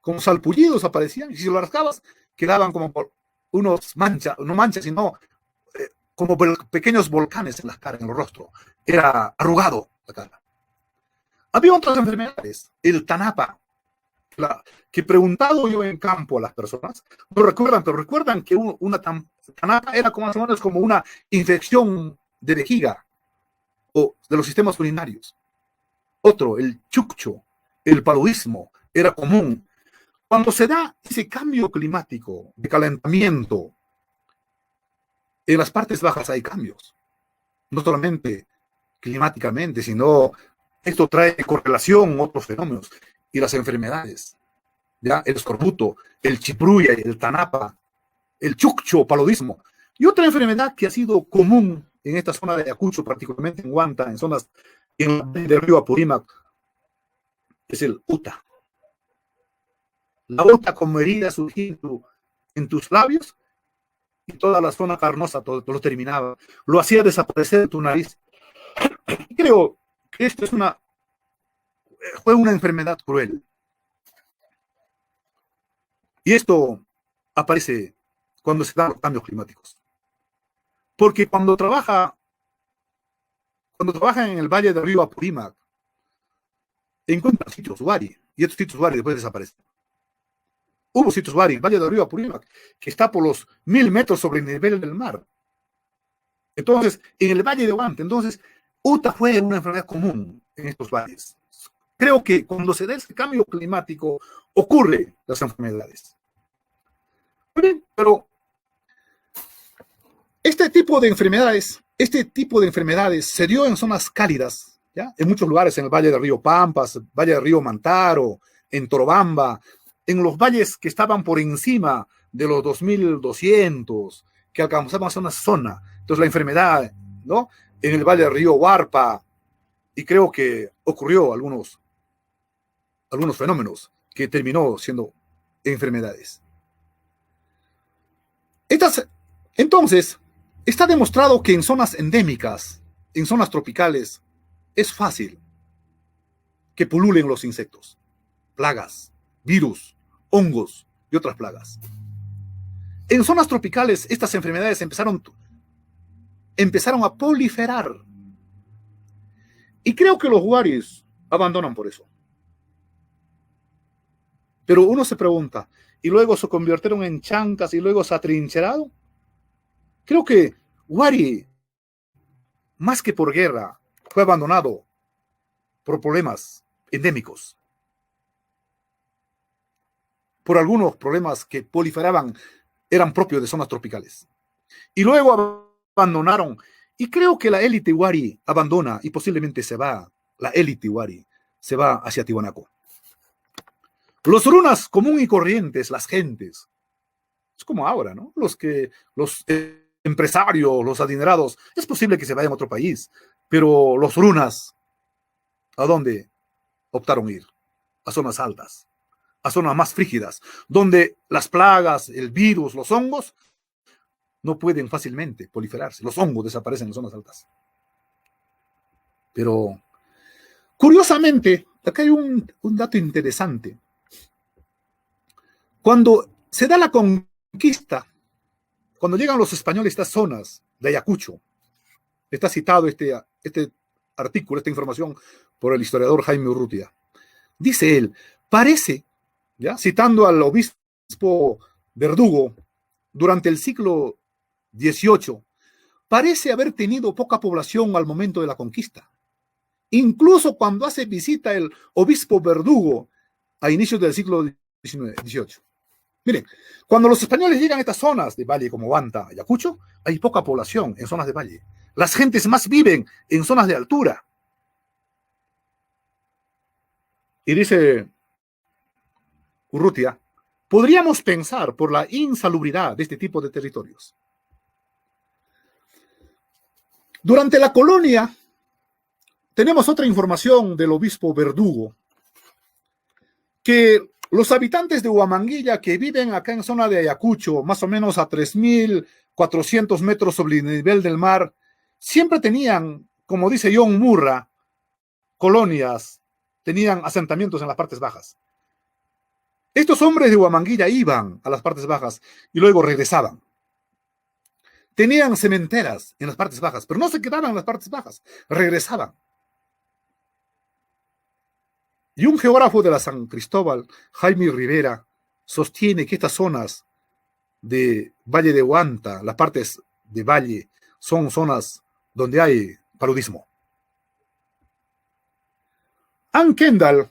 como salpullidos aparecían, y si lo rascabas, quedaban como por unos manchas, no manchas, sino como pequeños volcanes en la cara, en el rostro. Era arrugado la cara. Había otras enfermedades, el tanapa, que preguntado yo en campo a las personas, no recuerdan, pero recuerdan que una tanapa era como, más o menos como una infección de vejiga o de los sistemas urinarios. Otro, el chuccho, el paludismo, era común. Cuando se da ese cambio climático de calentamiento, en las partes bajas hay cambios, no solamente climáticamente, sino esto trae correlación otros fenómenos y las enfermedades, ¿ya? El escorbuto, el chipruya, el tanapa, el chuccho, paludismo. Y otra enfermedad que ha sido común en esta zona de Ayacucho, particularmente en Huanta, en zonas del río Apurímac, es el uta. La uta como herida surgía en tus labios y toda la zona carnosa todo lo terminaba. Lo hacía desaparecer de tu nariz. Creo que esto fue una enfermedad cruel. Y esto aparece cuando se dan los cambios climáticos. Porque cuando trabaja en el valle del río Apurímac, encuentran sitios Wari, y estos sitios Wari después desaparecen. Hubo sitios Wari, el valle del río Apurímac, que está por los 1000 metros sobre el nivel del mar. Entonces, en el valle de Huanta, UTA fue una enfermedad común en estos valles. Creo que cuando se da ese cambio climático, ocurren las enfermedades. Muy bien, pero este tipo de enfermedades se dio en zonas cálidas, ¿ya? En muchos lugares, en el valle del río Pampas, valle del río Mantaro, en Torobamba, en los valles que estaban por encima de los 2200, que alcanzaban una zona. Entonces la enfermedad, ¿no? En el valle del río Huarpa, y creo que ocurrió algunos fenómenos que terminó siendo enfermedades. Entonces, está demostrado que en zonas endémicas, en zonas tropicales, es fácil que pululen los insectos, plagas, virus, hongos y otras plagas. En zonas tropicales, estas enfermedades empezaron a proliferar. Y creo que los huaris abandonan por eso. Pero uno se pregunta, ¿y luego se convirtieron en chancas y luego se atrincheraron? Creo que Wari, más que por guerra, fue abandonado por problemas endémicos, por algunos problemas que proliferaban, eran propios de zonas tropicales. Y luego abandonaron, y creo que la élite Wari abandona y posiblemente se va, la élite Wari se va hacia Tiwanaku. Los runas común y corrientes, las gentes, es como ahora, ¿no? Los empresarios, los adinerados, es posible que se vayan a otro país, pero los runas, ¿a dónde optaron ir? A zonas altas, a zonas más frígidas, donde las plagas, el virus, los hongos, no pueden fácilmente proliferarse. Los hongos desaparecen en zonas altas. Pero, curiosamente, acá hay un dato interesante. Cuando se da la conquista, cuando llegan los españoles a estas zonas de Ayacucho, está citado este artículo, esta información, por el historiador Jaime Urrutia. Dice él, parece, ¿ya?, citando al obispo Verdugo, durante el siglo XVIII, parece haber tenido poca población al momento de la conquista. Incluso cuando hace visita el obispo Verdugo a inicios del siglo XVIII. Miren, cuando los españoles llegan a estas zonas de valle como Huanta, Ayacucho, hay poca población en zonas de valle. Las gentes más viven en zonas de altura. Y dice Urrutia, podríamos pensar por la insalubridad de este tipo de territorios. Durante la colonia, tenemos otra información del obispo Verdugo, que los habitantes de Huamanguilla que viven acá en zona de Ayacucho, más o menos a 3.400 metros sobre el nivel del mar, siempre tenían, como dice John Murra, colonias, tenían asentamientos en las partes bajas. Estos hombres de Huamanguilla iban a las partes bajas y luego regresaban. Tenían cementeras en las partes bajas, pero no se quedaban en las partes bajas, regresaban. Y un geógrafo de la San Cristóbal, Jaime Rivera, sostiene que estas zonas de Valle de Huanta, las partes de valle, son zonas donde hay paludismo. Ann Kendall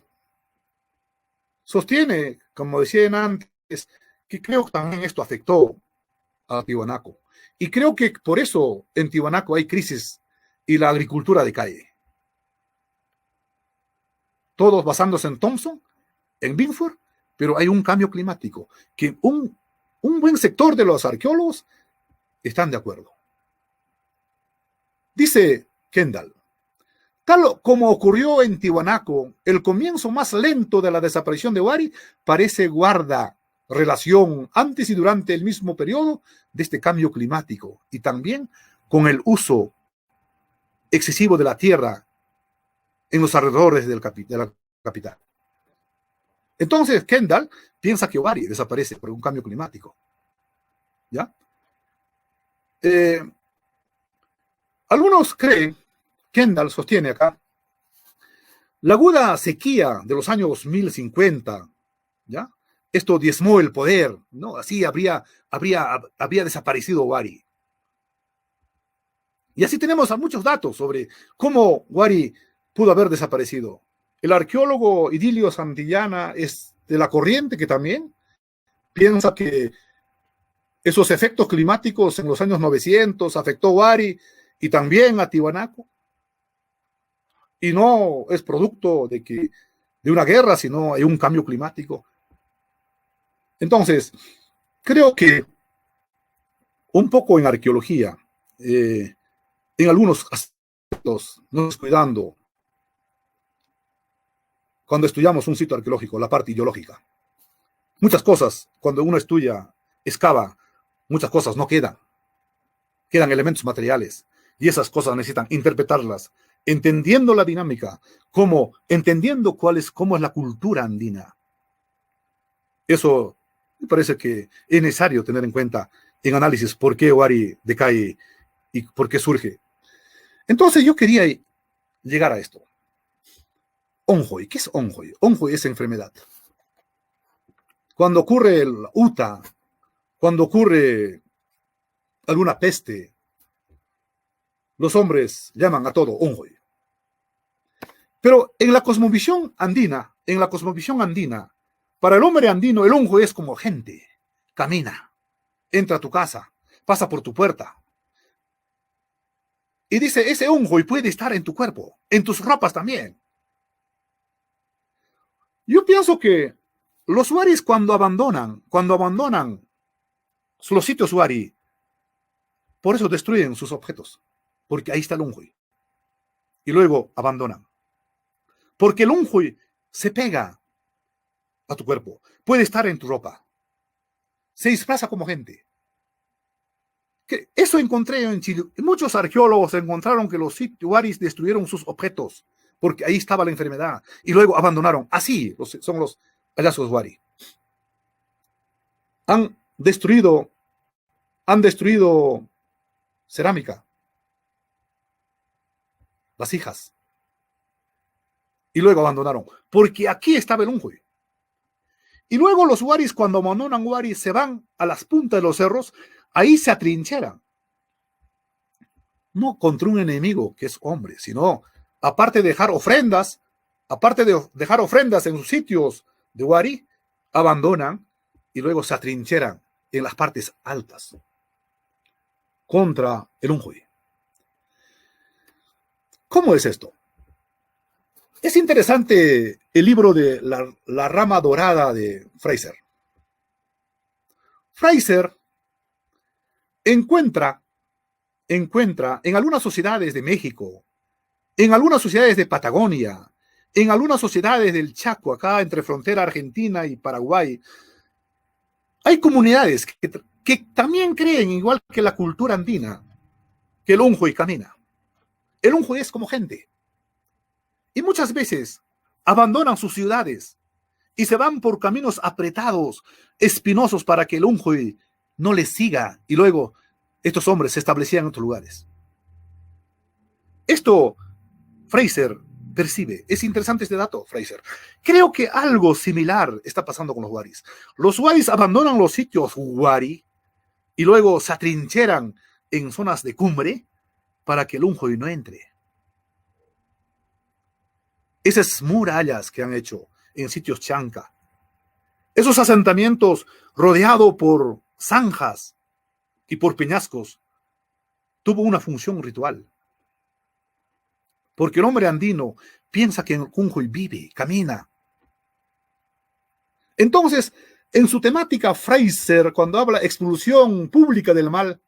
sostiene, como decían antes, que creo que también esto afectó a Tiwanaku. Y creo que por eso en Tiwanaku hay crisis y la agricultura decae. Todos basándose en Thompson, en Binford, pero hay un cambio climático que un buen sector de los arqueólogos están de acuerdo. Dice Kendall, tal como ocurrió en Tiwanaku, el comienzo más lento de la desaparición de Wari parece guarda relación antes y durante el mismo periodo de este cambio climático y también con el uso excesivo de la tierra en los alrededores de la capital. Entonces Kendall piensa que Wari desaparece por un cambio climático. ¿Ya? Algunos creen, Kendall sostiene acá, la aguda sequía de los años 1050, ¿ya?, esto diezmó el poder, ¿no? Así habría desaparecido Wari. Y así tenemos muchos datos sobre cómo Wari pudo haber desaparecido. El arqueólogo Idilio Santillana es de la corriente que también piensa que esos efectos climáticos en los años 900 afectó a Wari y también a Tiwanaku. Y no es producto de una guerra, sino de un cambio climático. Entonces, creo que un poco en arqueología, en algunos aspectos, nos descuidando cuando estudiamos un sitio arqueológico, la parte ideológica. Muchas cosas, cuando uno estudia, excava, muchas cosas no quedan elementos materiales, y esas cosas necesitan interpretarlas, entendiendo la dinámica, entendiendo cómo es la cultura andina. Eso me parece que es necesario tener en cuenta en análisis por qué Wari decae y por qué surge. Entonces yo quería llegar a esto. Onjoy, ¿qué es Onjoy? Onjoy es enfermedad. Cuando ocurre el UTA, cuando ocurre alguna peste, los hombres llaman a todo Onjoy. Pero en la cosmovisión andina, para el hombre andino, el Onjoy es como gente. Camina, entra a tu casa, pasa por tu puerta. Y dice, ese Onjoy puede estar en tu cuerpo, en tus ropas también. Yo pienso que los Waris cuando abandonan los sitios Wari, por eso destruyen sus objetos, porque ahí está el Onjoy. Y luego abandonan. Porque el Onjoy se pega a tu cuerpo, puede estar en tu ropa, se disfraza como gente. Eso encontré en Chile. Muchos arqueólogos encontraron que los Waris destruyeron sus objetos, porque ahí estaba la enfermedad, y luego abandonaron. Así son los hallazgos Wari. Han destruido cerámica, vasijas, y luego abandonaron, porque aquí estaba el Unjoy. Y luego los Waris, cuando abandonan Wari, se van a las puntas de los cerros, ahí se atrincheran. No contra un enemigo que es hombre, sino aparte de dejar ofrendas, en sus sitios de Wari, abandonan y luego se atrincheran en las partes altas contra el Unjoy. ¿Cómo es esto? Es interesante el libro de la rama dorada de Fraser. Fraser encuentra en algunas sociedades de México, en algunas sociedades de Patagonia, en algunas sociedades del Chaco, acá entre frontera Argentina y Paraguay, hay comunidades que también creen, igual que la cultura andina, que el Unjoy camina. El Unjoy es como gente. Y muchas veces abandonan sus ciudades y se van por caminos apretados, espinosos, para que el Unjoy no les siga. Y luego estos hombres se establecían en otros lugares. Esto Fraser percibe. Es interesante este dato, Fraser. Creo que algo similar está pasando con los Waris. Los Waris abandonan los sitios Wari y luego se atrincheran en zonas de cumbre para que el Unjoy no entre. Esas murallas que han hecho en sitios chanca, esos asentamientos rodeados por zanjas y por peñascos, tuvo una función ritual. Porque el hombre andino piensa que en el Unjoy vive, camina. Entonces, en su temática, Fraser, cuando habla expulsión pública del mal,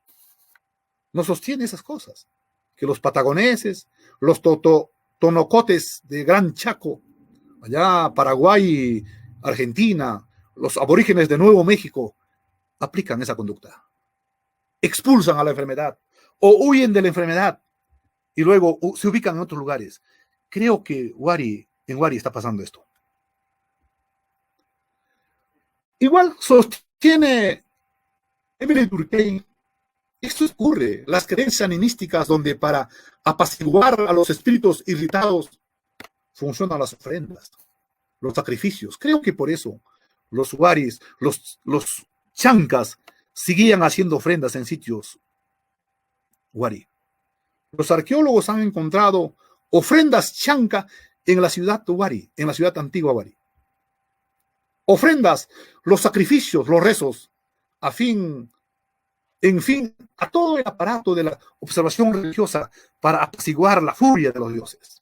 no sostiene esas cosas. Que los patagoneses, los tonocotes de Gran Chaco, allá Paraguay, Argentina, los aborígenes de Nuevo México, aplican esa conducta. Expulsan a la enfermedad o huyen de la enfermedad y luego se ubican en otros lugares. Creo que en Wari está pasando esto. Igual sostiene Emily Durkheim, esto ocurre, las creencias animísticas, donde para apaciguar a los espíritus irritados funcionan las ofrendas, los sacrificios. Creo que por eso los Waris, los chancas, seguían haciendo ofrendas en sitios Wari. Los arqueólogos han encontrado ofrendas chanca en la ciudad Wari, en la ciudad antigua Wari. Ofrendas, los sacrificios, los rezos, a todo el aparato de la observación religiosa para apaciguar la furia de los dioses.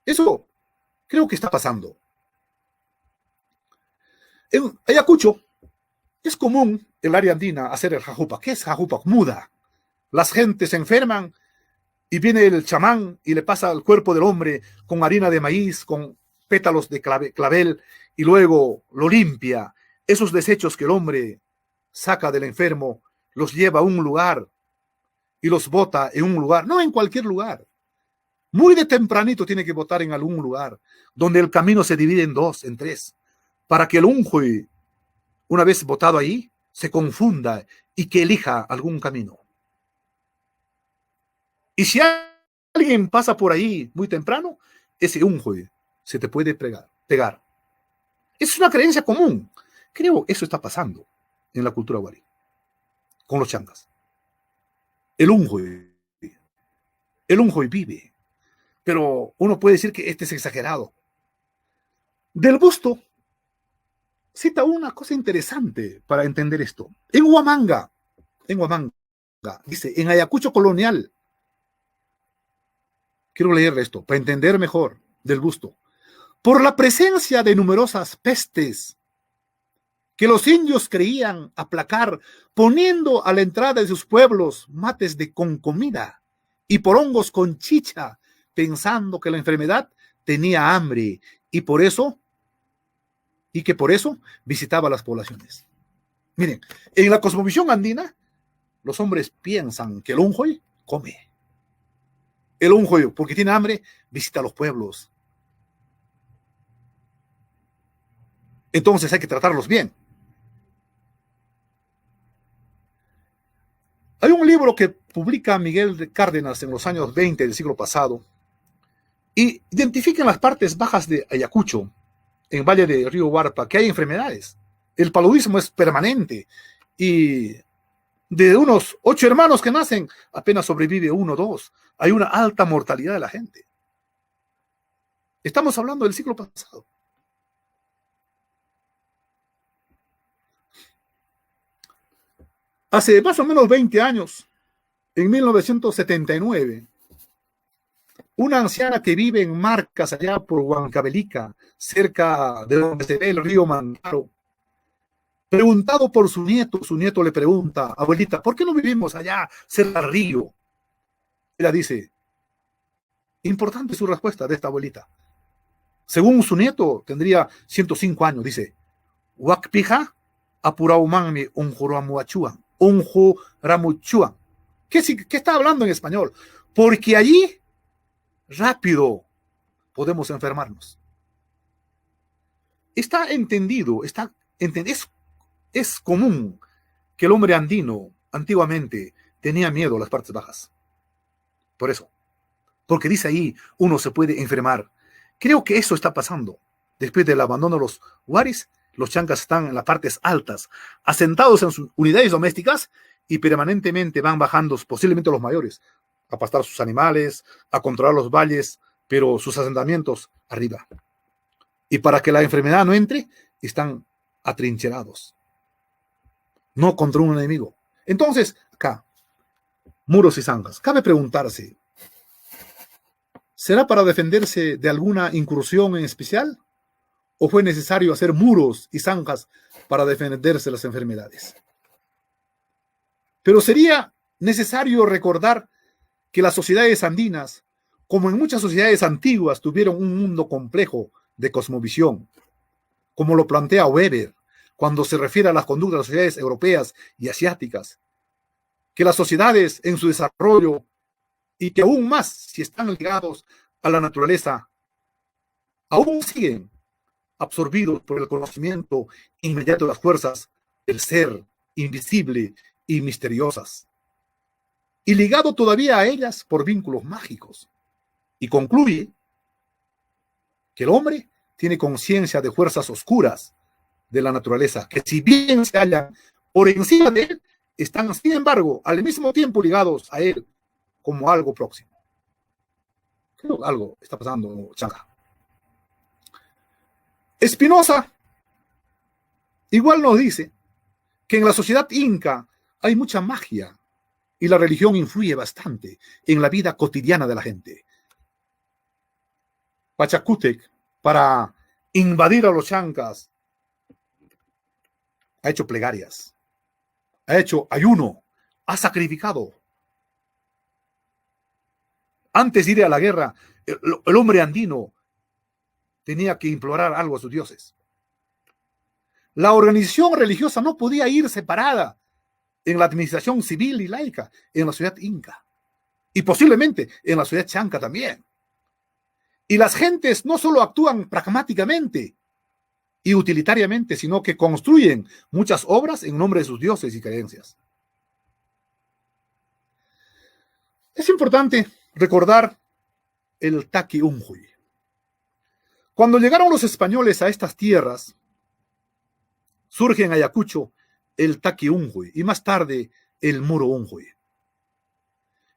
Eso creo que está pasando. En Ayacucho es común en el área andina hacer el jajupa. ¿Qué es jajupa? Muda. Las gentes se enferman y viene el chamán y le pasa al cuerpo del hombre con harina de maíz, con pétalos de clavel, y luego lo limpia. Esos desechos que el hombre saca del enfermo, los lleva a un lugar y los bota en un lugar, no en cualquier lugar. Muy de tempranito tiene que botar en algún lugar, donde el camino se divide en dos, en tres, para que el Unjoy, una vez botado ahí, se confunda y que elija algún camino. Y si alguien pasa por ahí muy temprano, ese Unjoy se te puede pegar. Es una creencia común. Creo que eso está pasando en la cultura Wari, con los changas. El Unjoy vive, pero uno puede decir que este es exagerado. Del Busto cita una cosa interesante para entender esto. En Huamanga, dice, en Ayacucho colonial, quiero leerle esto para entender mejor Del Busto. Por la presencia de numerosas pestes que los indios creían aplacar, poniendo a la entrada de sus pueblos mates con comida y porongos con chicha, pensando que la enfermedad tenía hambre y que por eso visitaba las poblaciones. Miren, en la cosmovisión andina, los hombres piensan que el Unjoy come. El Unjoy, porque tiene hambre, visita los pueblos. Entonces hay que tratarlos bien. Hay un libro que publica Miguel de Cárdenas en los años 20 del siglo pasado Y identifiquen las partes bajas de Ayacucho, en Valle del Río Huarpa, que hay enfermedades. El paludismo es permanente y de unos 8 hermanos que nacen, apenas sobrevive 1 o 2. Hay una alta mortalidad de la gente. Estamos hablando del siglo pasado. Hace más o menos 20 años, en 1979, una anciana que vive en Marcas, allá por Huancavelica, cerca de donde se ve el río Mantaro, preguntado por su nieto le pregunta: abuelita, ¿por qué no vivimos allá cerca del río? Ella dice, importante su respuesta de esta abuelita. Según su nieto, tendría 105 años, dice, Huacpija apuraumanmi unjuramuachua. ¿Qué está hablando en español? Porque allí rápido podemos enfermarnos. Está entendido, es común que el hombre andino antiguamente tenía miedo a las partes bajas. Por eso. Porque dice ahí, uno se puede enfermar. Creo que eso está pasando. Después del abandono de los huaris, los chancas están en las partes altas, asentados en sus unidades domésticas y permanentemente van bajando, posiblemente los mayores, a pastar sus animales, a controlar los valles, pero sus asentamientos arriba. Y para que la enfermedad no entre, están atrincherados. No contra un enemigo. Entonces, acá, muros y zanjas. Cabe preguntarse, ¿será para defenderse de alguna incursión en especial? ¿O fue necesario hacer muros y zanjas para defenderse de las enfermedades? Pero sería necesario recordar que las sociedades andinas, como en muchas sociedades antiguas, tuvieron un mundo complejo de cosmovisión, como lo plantea Weber cuando se refiere a las conductas de las sociedades europeas y asiáticas, que las sociedades en su desarrollo, y que aún más si están ligados a la naturaleza, aún siguen absorbidos por el conocimiento inmediato de las fuerzas del ser invisible y misteriosas, y ligado todavía a ellas por vínculos mágicos. Y concluye que el hombre tiene conciencia de fuerzas oscuras de la naturaleza, que si bien se hallan por encima de él, están sin embargo al mismo tiempo ligados a él como algo próximo. Creo que algo está pasando, Chanca. Spinoza igual nos dice que en la sociedad inca hay mucha magia y la religión influye bastante en la vida cotidiana de la gente. Pachacútec, para invadir a los chancas, ha hecho plegarias, ha hecho ayuno, ha sacrificado. Antes de ir a la guerra, el hombre andino tenía que implorar algo a sus dioses. La organización religiosa no podía ir separada en la administración civil y laica en la sociedad inca y posiblemente en la sociedad chanca también. Y las gentes no solo actúan pragmáticamente y utilitariamente, sino que construyen muchas obras en nombre de sus dioses y creencias. Es importante recordar el Taqui Unjuy. Cuando llegaron los españoles a estas tierras, surge en Ayacucho el Taqui Unjuy y más tarde el Muro Unjuy.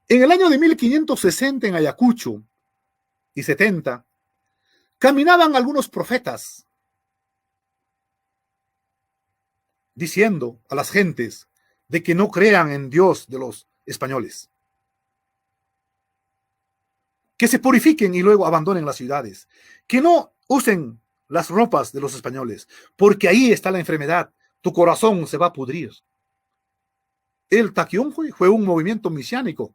En el año de 1560 en Ayacucho y 70, caminaban algunos profetas diciendo a las gentes de que no crean en Dios de los españoles, que se purifiquen y luego abandonen las ciudades, que no usen las ropas de los españoles, porque ahí está la enfermedad, tu corazón se va a pudrir. El Taqui Unjuy fue un movimiento mesiánico,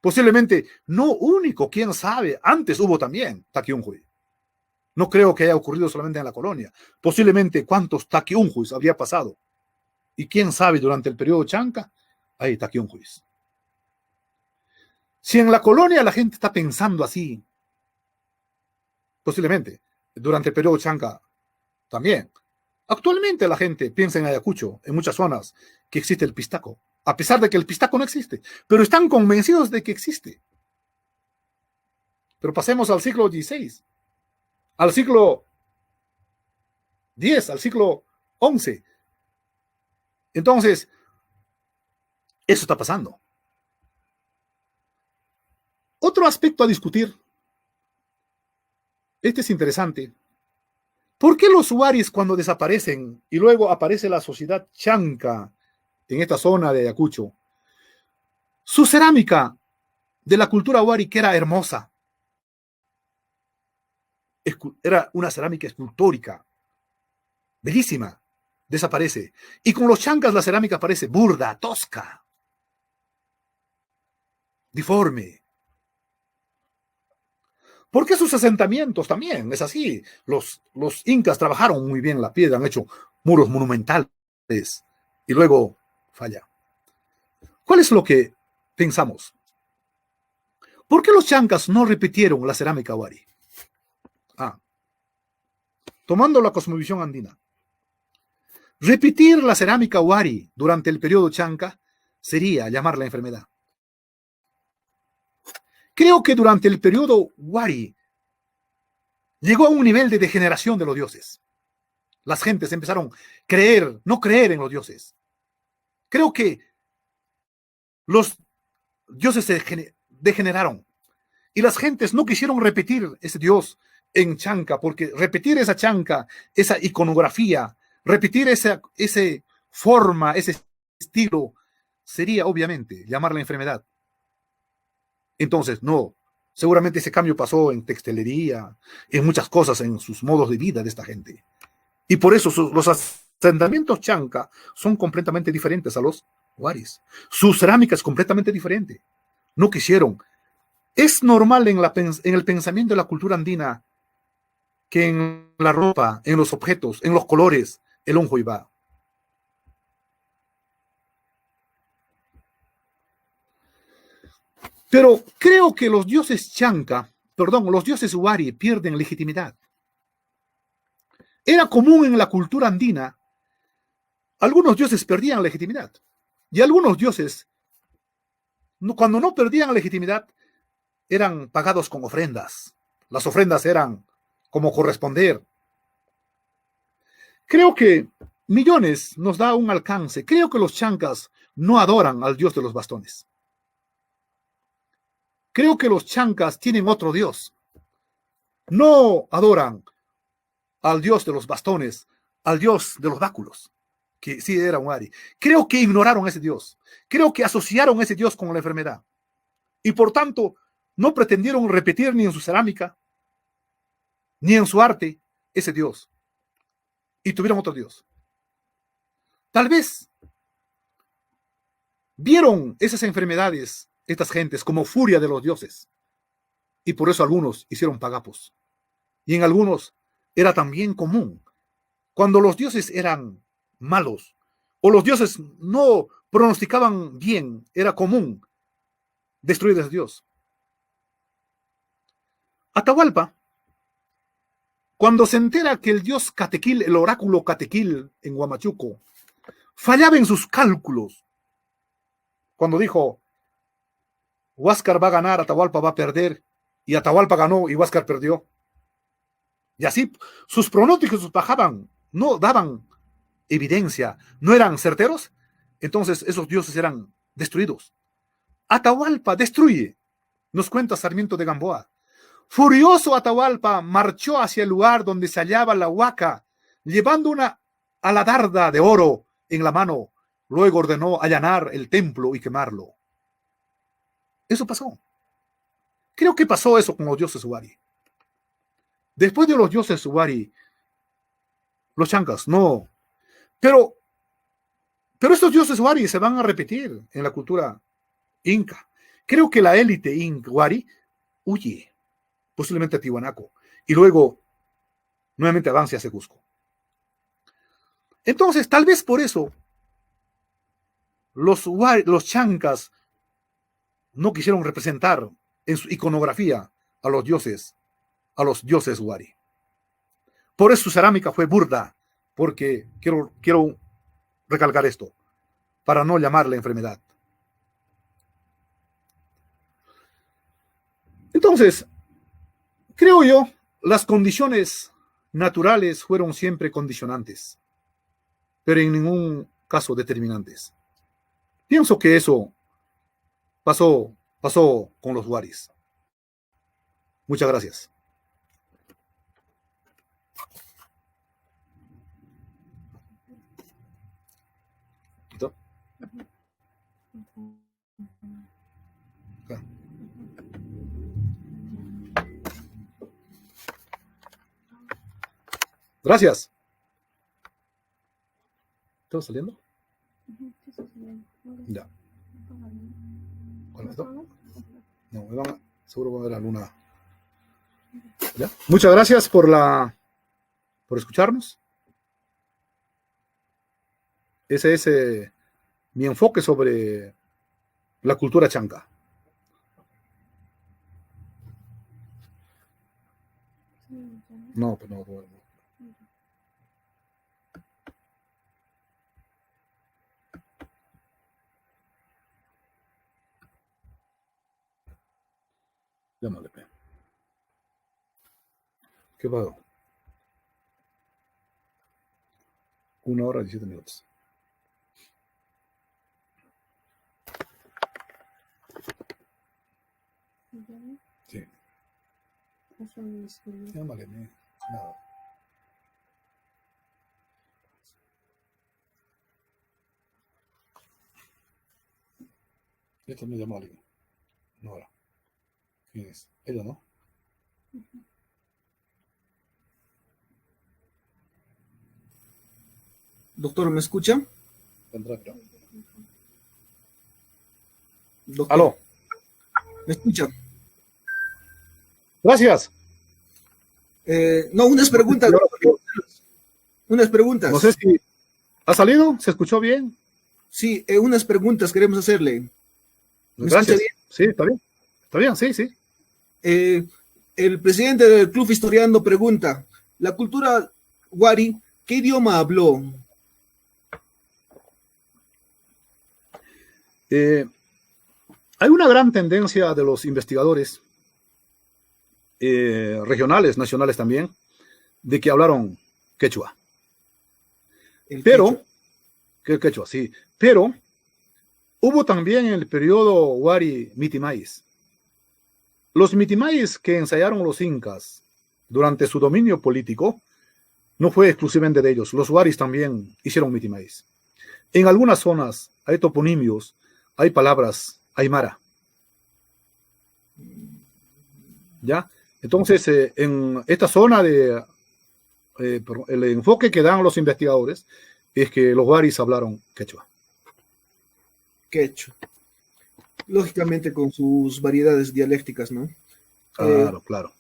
posiblemente no único, quién sabe, antes hubo también Taqui Unjuy. No creo que haya ocurrido solamente en la colonia, posiblemente cuántos Taqui Unjuys habría pasado, y quién sabe, durante el periodo chanca, hay Taqui Unjuys. Si en la colonia la gente está pensando así, posiblemente, durante el periodo chanca también. Actualmente la gente piensa en Ayacucho, en muchas zonas, que existe el pistaco, a pesar de que el pistaco no existe, pero están convencidos de que existe. Pero pasemos al siglo XVI, al siglo X, al siglo XI. Entonces, eso está pasando. Otro aspecto a discutir, este es interesante. ¿Por qué los huaris cuando desaparecen y luego aparece la sociedad chanca en esta zona de Ayacucho, su cerámica de la cultura huari, que era hermosa, era una cerámica escultórica, bellísima, desaparece? Y con los chancas la cerámica parece burda, tosca, diforme. Porque sus asentamientos también es así. Los incas trabajaron muy bien la piedra, han hecho muros monumentales y luego falla. ¿Cuál es lo que pensamos? ¿Por qué los chancas no repitieron la cerámica huari? Tomando la cosmovisión andina, repetir la cerámica huari durante el periodo chanca sería llamar la enfermedad. Creo que durante el periodo huari llegó a un nivel de degeneración de los dioses. Las gentes empezaron a no creer en los dioses. Creo que los dioses se degeneraron y las gentes no quisieron repetir ese dios en chanca, porque repetir esa chanca, esa iconografía, repetir esa forma, ese estilo, sería obviamente llamar la enfermedad. Entonces, no, seguramente ese cambio pasó en textilería, en muchas cosas, en sus modos de vida de esta gente. Y por eso los asentamientos chanca son completamente diferentes a los huaris. Su cerámica es completamente diferente. No quisieron. Es normal en el pensamiento de la cultura andina que en la ropa, en los objetos, en los colores, el onjo iba. Pero creo que los dioses los dioses huari pierden legitimidad. Era común en la cultura andina, algunos dioses perdían legitimidad. Y algunos dioses, cuando no perdían legitimidad, eran pagados con ofrendas. Las ofrendas eran como corresponder. Creo que millones nos da un alcance. Creo que los chancas no adoran al dios de los bastones. Creo que los chancas tienen otro dios. No adoran al dios de los bastones, al dios de los báculos, que sí era un Ari. Creo que ignoraron a ese dios. Creo que asociaron a ese dios con la enfermedad. Y por tanto, no pretendieron repetir ni en su cerámica, ni en su arte, ese dios. Y tuvieron otro dios. Tal vez vieron esas enfermedades, estas gentes, como furia de los dioses. Y por eso algunos hicieron pagapos. Y en algunos era también común. Cuando los dioses eran malos, o los dioses no pronosticaban bien, era común destruir a ese dios. Atahualpa, cuando se entera que el dios Catequil, el oráculo Catequil en Huamachuco, fallaba en sus cálculos, cuando dijo, Huáscar va a ganar, Atahualpa va a perder, y Atahualpa ganó y Huáscar perdió. Y así sus pronósticos bajaban, no daban evidencia, no eran certeros, entonces esos dioses eran destruidos. Atahualpa destruye, nos cuenta Sarmiento de Gamboa. Furioso Atahualpa marchó hacia el lugar donde se hallaba la huaca, llevando una aladarda de oro en la mano. Luego ordenó allanar el templo y quemarlo. Eso pasó. Creo que pasó eso con los dioses huari. Después de los dioses huari, los chancas, no. Pero estos dioses huari se van a repetir en la cultura inca. Creo que la élite inca huari huye, posiblemente a Tiwanaku, y luego nuevamente avance hacia Cusco. Entonces, tal vez por eso los chancas no quisieron representar en su iconografía a los dioses huari. Por eso su cerámica fue burda, porque quiero recalcar esto, para no llamarle enfermedad. Entonces, Creo yo, las condiciones naturales fueron siempre condicionantes, pero en ningún caso determinantes. Pienso que eso pasó con los Waris. Muchas gracias. ¿Listo? Acá. Gracias. ¿Estamos saliendo? Ya. ¿Con esto? No, seguro va a haber alguna. ¿Ya? Muchas gracias por escucharnos. Ese es mi enfoque sobre la cultura chanca. No, pues no. Llámale. ¿Qué pasó? 1 hora y 17 minutos. Sí. Llámale. Nada. Esto me llamó alguien. No, ahora. ¿Quién es? Ella, ¿no? Doctor, ¿me escucha? Doctor, Aló. ¿me escucha? Gracias. No, unas preguntas. Unas preguntas. No sé si ha salido, ¿se escuchó bien? Sí, unas preguntas queremos hacerle. ¿Me Gracias. escucha bien? Sí, está bien. Está bien, sí. El presidente del Club Historiando pregunta, ¿la cultura Wari qué idioma habló? Hay una gran tendencia de los investigadores regionales, nacionales también, de que hablaron quechua. Quechua, sí. Pero hubo también en el periodo Wari mitimaíz. Los mitimaíz que ensayaron los incas durante su dominio político no fue exclusivamente de ellos. Los Waris también hicieron mitimaíz. En algunas zonas hay toponimios, hay palabras aymara. ¿Ya? Entonces, en esta zona el enfoque que dan los investigadores es que los Waris hablaron quechua. Quechua. Lógicamente con sus variedades dialécticas, ¿no? Claro.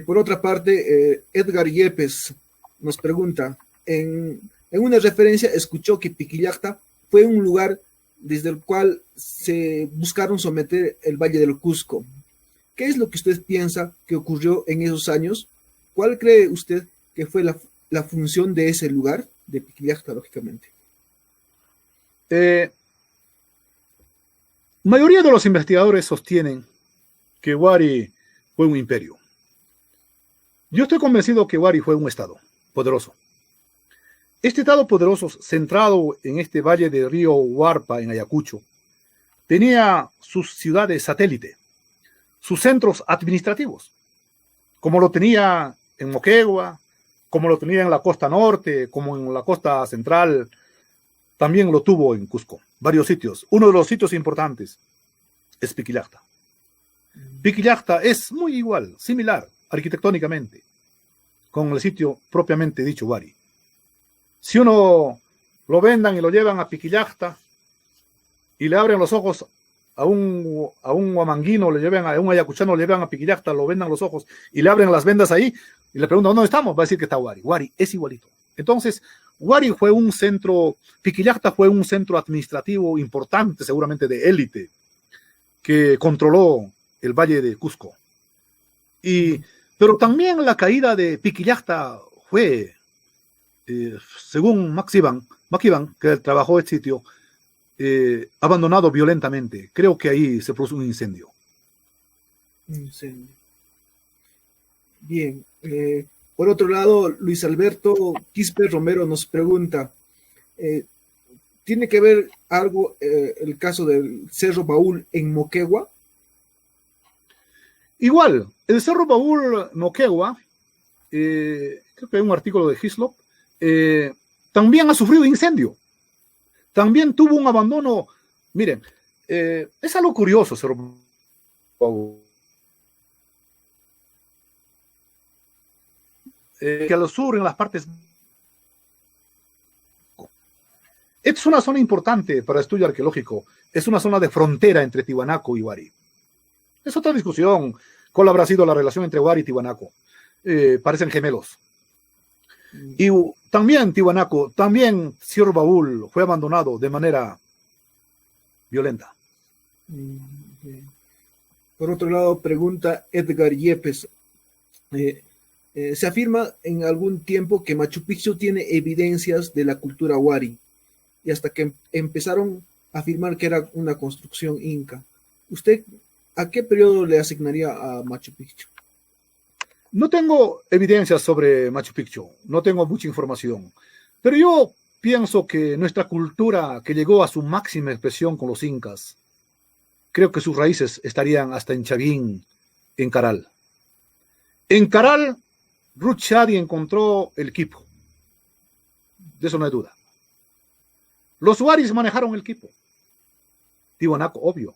Por otra parte, Edgar Yepes nos pregunta, en una referencia escuchó que Piquillacta fue un lugar desde el cual se buscaron someter el Valle del Cusco. ¿Qué es lo que usted piensa que ocurrió en esos años? ¿Cuál cree usted que fue la función de ese lugar, de Piquillacta, lógicamente? Mayoría de los investigadores sostienen que Wari fue un imperio. Yo estoy convencido que Wari fue un estado poderoso. Este estado poderoso, centrado en este valle del río Huarpa, en Ayacucho, tenía sus ciudades satélite, sus centros administrativos, como lo tenía en Moquegua, como lo tenía en la costa norte, como en la costa central, también lo tuvo en Cusco, varios sitios. Uno de los sitios importantes es Piquillacta. Piquillacta es muy igual, similar arquitectónicamente, con el sitio propiamente dicho Wari. Si uno lo vendan y lo llevan a Piquillacta y le abren los ojos a un huamanguino, le llevan a un ayacuchano, le llevan a Piquillacta, lo vendan los ojos y le abren las vendas ahí y le preguntan ¿dónde estamos? Va a decir que está Wari. Wari es igualito. Entonces, Wari fue un centro, Piquillacta fue un centro administrativo importante, seguramente de élite, que controló el valle de Cusco. Pero también la caída de Piquillacta fue, según Maquivan, que trabajó el sitio, abandonado violentamente. Creo que ahí se produjo un incendio. Incendio. Bien. Por otro lado, Luis Alberto Quispe Romero nos pregunta, eh, ¿tiene que ver algo el caso del Cerro Baúl en Moquegua? Igual, el Cerro Baúl Moquegua, creo que hay un artículo de Hislop, también ha sufrido incendio. También tuvo un abandono. Miren, es algo curioso, Cerro Baúl. Que al sur, en las partes. Es una zona importante para estudio arqueológico. Es una zona de frontera entre Tiwanaku y Huari. Es otra discusión. ¿Cuál habrá sido la relación entre Huari y Tiwanaku? Parecen gemelos. Y también Tiwanaku, también Cerro Baúl fue abandonado de manera violenta. Por otro lado, pregunta Edgar Yepes. Se afirma en algún tiempo que Machu Picchu tiene evidencias de la cultura Huari, y hasta que empezaron a afirmar que era una construcción inca. ¿Usted a qué periodo le asignaría a Machu Picchu? No tengo evidencias sobre Machu Picchu, no tengo mucha información, pero yo pienso que nuestra cultura, que llegó a su máxima expresión con los incas, creo que sus raíces estarían hasta en Chavín, en Caral. En Caral, Ruth Shadi encontró el quipo. De eso no hay duda. Los huaris manejaron el quipo. Tiwanaku, obvio.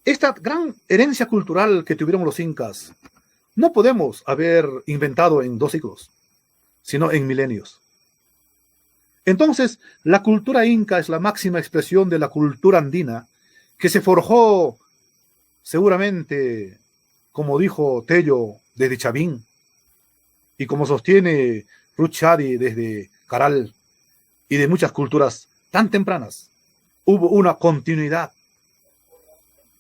Esta gran herencia cultural que tuvieron los incas, no podemos haber inventado en 2 siglos, sino en milenios. Entonces, la cultura inca es la máxima expresión de la cultura andina, que se forjó seguramente, como dijo Tello, desde Chavín, y como sostiene Ruth Shadi desde Caral, y de muchas culturas tan tempranas, hubo una continuidad,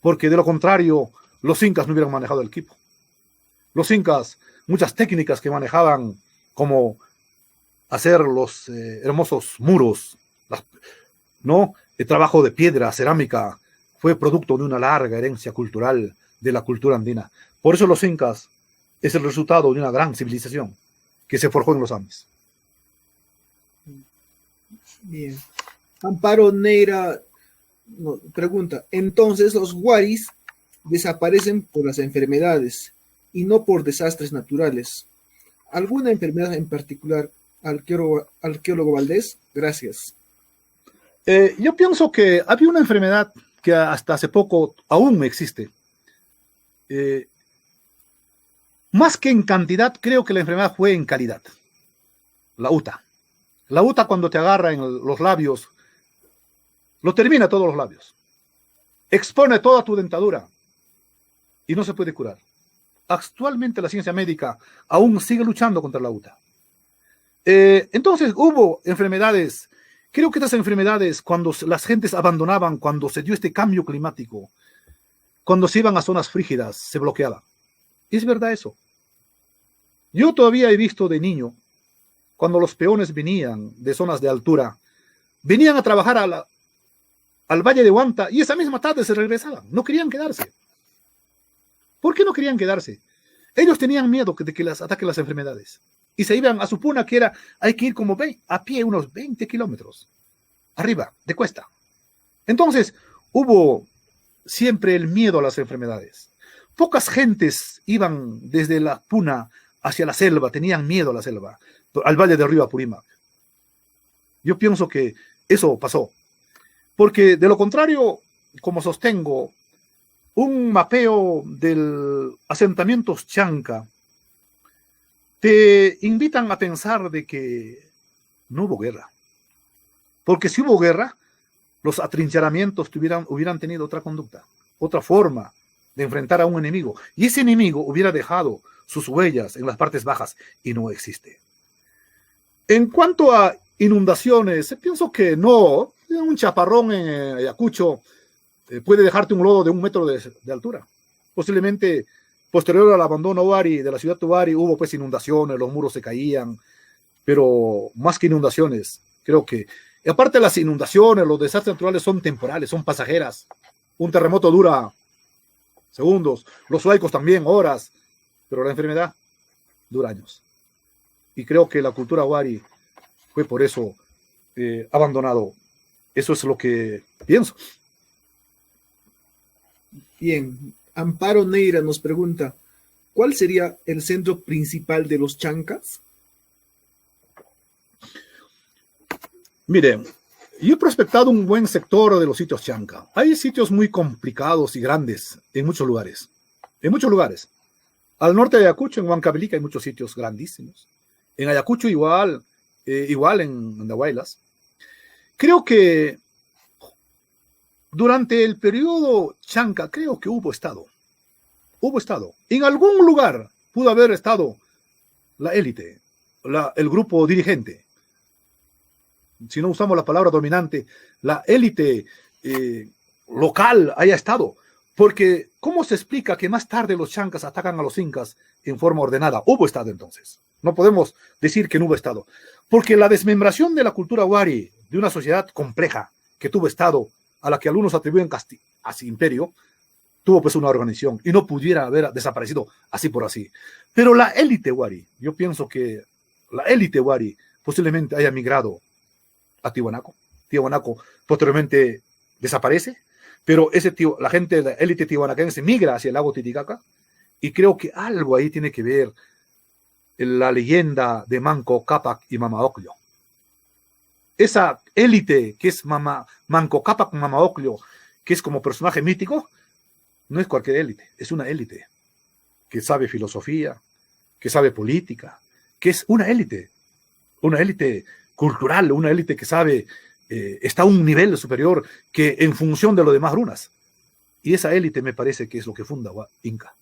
porque de lo contrario, los incas no hubieran manejado el quipo. Los incas, muchas técnicas que manejaban, como hacer los hermosos muros, ¿no? El trabajo de piedra, cerámica, fue producto de una larga herencia cultural de la cultura andina. Por eso los incas es el resultado de una gran civilización que se forjó en los Andes. Bien. Amparo Neira pregunta, entonces los huaris desaparecen por las enfermedades y no por desastres naturales. ¿Alguna enfermedad en particular, arqueólogo Valdés? Gracias. Yo pienso que había una enfermedad que hasta hace poco aún existe. Más que en cantidad, creo que la enfermedad fue en calidad. La UTA. La UTA, cuando te agarra en los labios, lo termina todos los labios. Expone toda tu dentadura y no se puede curar. Actualmente la ciencia médica aún sigue luchando contra la UTA. Entonces hubo enfermedades. Creo que estas enfermedades, cuando las gentes abandonaban, cuando se dio este cambio climático, cuando se iban a zonas frígidas, se bloqueaban. Es verdad eso. Yo todavía he visto de niño, cuando los peones venían de zonas de altura, venían a trabajar al Valle de Huanta y esa misma tarde se regresaban. No querían quedarse. ¿Por qué no querían quedarse? Ellos tenían miedo de que las ataquen las enfermedades. Y se iban a su puna, que era, hay que ir como a pie unos 20 kilómetros, arriba, de cuesta. Entonces, hubo siempre el miedo a las enfermedades. Pocas gentes iban desde la puna hacia la selva, tenían miedo a la selva, al valle de Río Apurímac. Yo pienso que eso pasó. Porque de lo contrario, como sostengo, un mapeo del asentamientos Chanca te invitan a pensar de que no hubo guerra. Porque si hubo guerra, los atrincheramientos hubieran tenido otra conducta, otra forma de enfrentar a un enemigo. Y ese enemigo hubiera dejado sus huellas en las partes bajas y no existe. En cuanto a inundaciones, pienso que no. Un chaparrón en Ayacucho puede dejarte un lodo de 1 metro de altura. Posiblemente, posterior al abandono Huari, de la ciudad de Huari, hubo pues inundaciones, los muros se caían, pero más que inundaciones, creo que, y aparte las inundaciones, los desastres naturales son temporales, son pasajeras. Un terremoto dura segundos, los huaicos también, horas. pero la enfermedad dura años. Y creo que la cultura wari fue por eso abandonado. Eso es lo que pienso. Bien, Amparo Neira nos pregunta, ¿cuál sería el centro principal de los chancas? Mire, yo he prospectado un buen sector de los sitios chanca. Hay sitios muy complicados y grandes en muchos lugares. En muchos lugares. Al norte de Ayacucho, en Huancavelica, hay muchos sitios grandísimos. En Ayacucho igual, igual en Andahuaylas. Creo que durante el periodo chanca, creo que hubo Estado. Hubo Estado. En algún lugar pudo haber estado la élite, el grupo dirigente. Si no usamos la palabra dominante, la élite local haya estado. Porque, ¿cómo se explica que más tarde los chancas atacan a los incas en forma ordenada? Hubo Estado entonces. No podemos decir que no hubo Estado. Porque la desmembración de la cultura wari, de una sociedad compleja que tuvo Estado, a la que algunos atribuyen a su imperio, tuvo pues una organización y no pudiera haber desaparecido así por así. Pero la élite wari, yo pienso que la élite wari posiblemente haya migrado a Tiwanaku. Tiwanaku posteriormente desaparece, pero la gente de la élite tiwanaquense migra hacia el lago Titicaca y creo que algo ahí tiene que ver la leyenda de Manco Cápac y Mama Ocllo. Esa élite que es Manco Cápac Mama Ocllo, que es como personaje mítico, no es cualquier élite, es una élite que sabe filosofía, que sabe política, que es una élite cultural, una élite que sabe, está a un nivel superior que en función de los demás runas. Y esa élite me parece que es lo que funda Inca.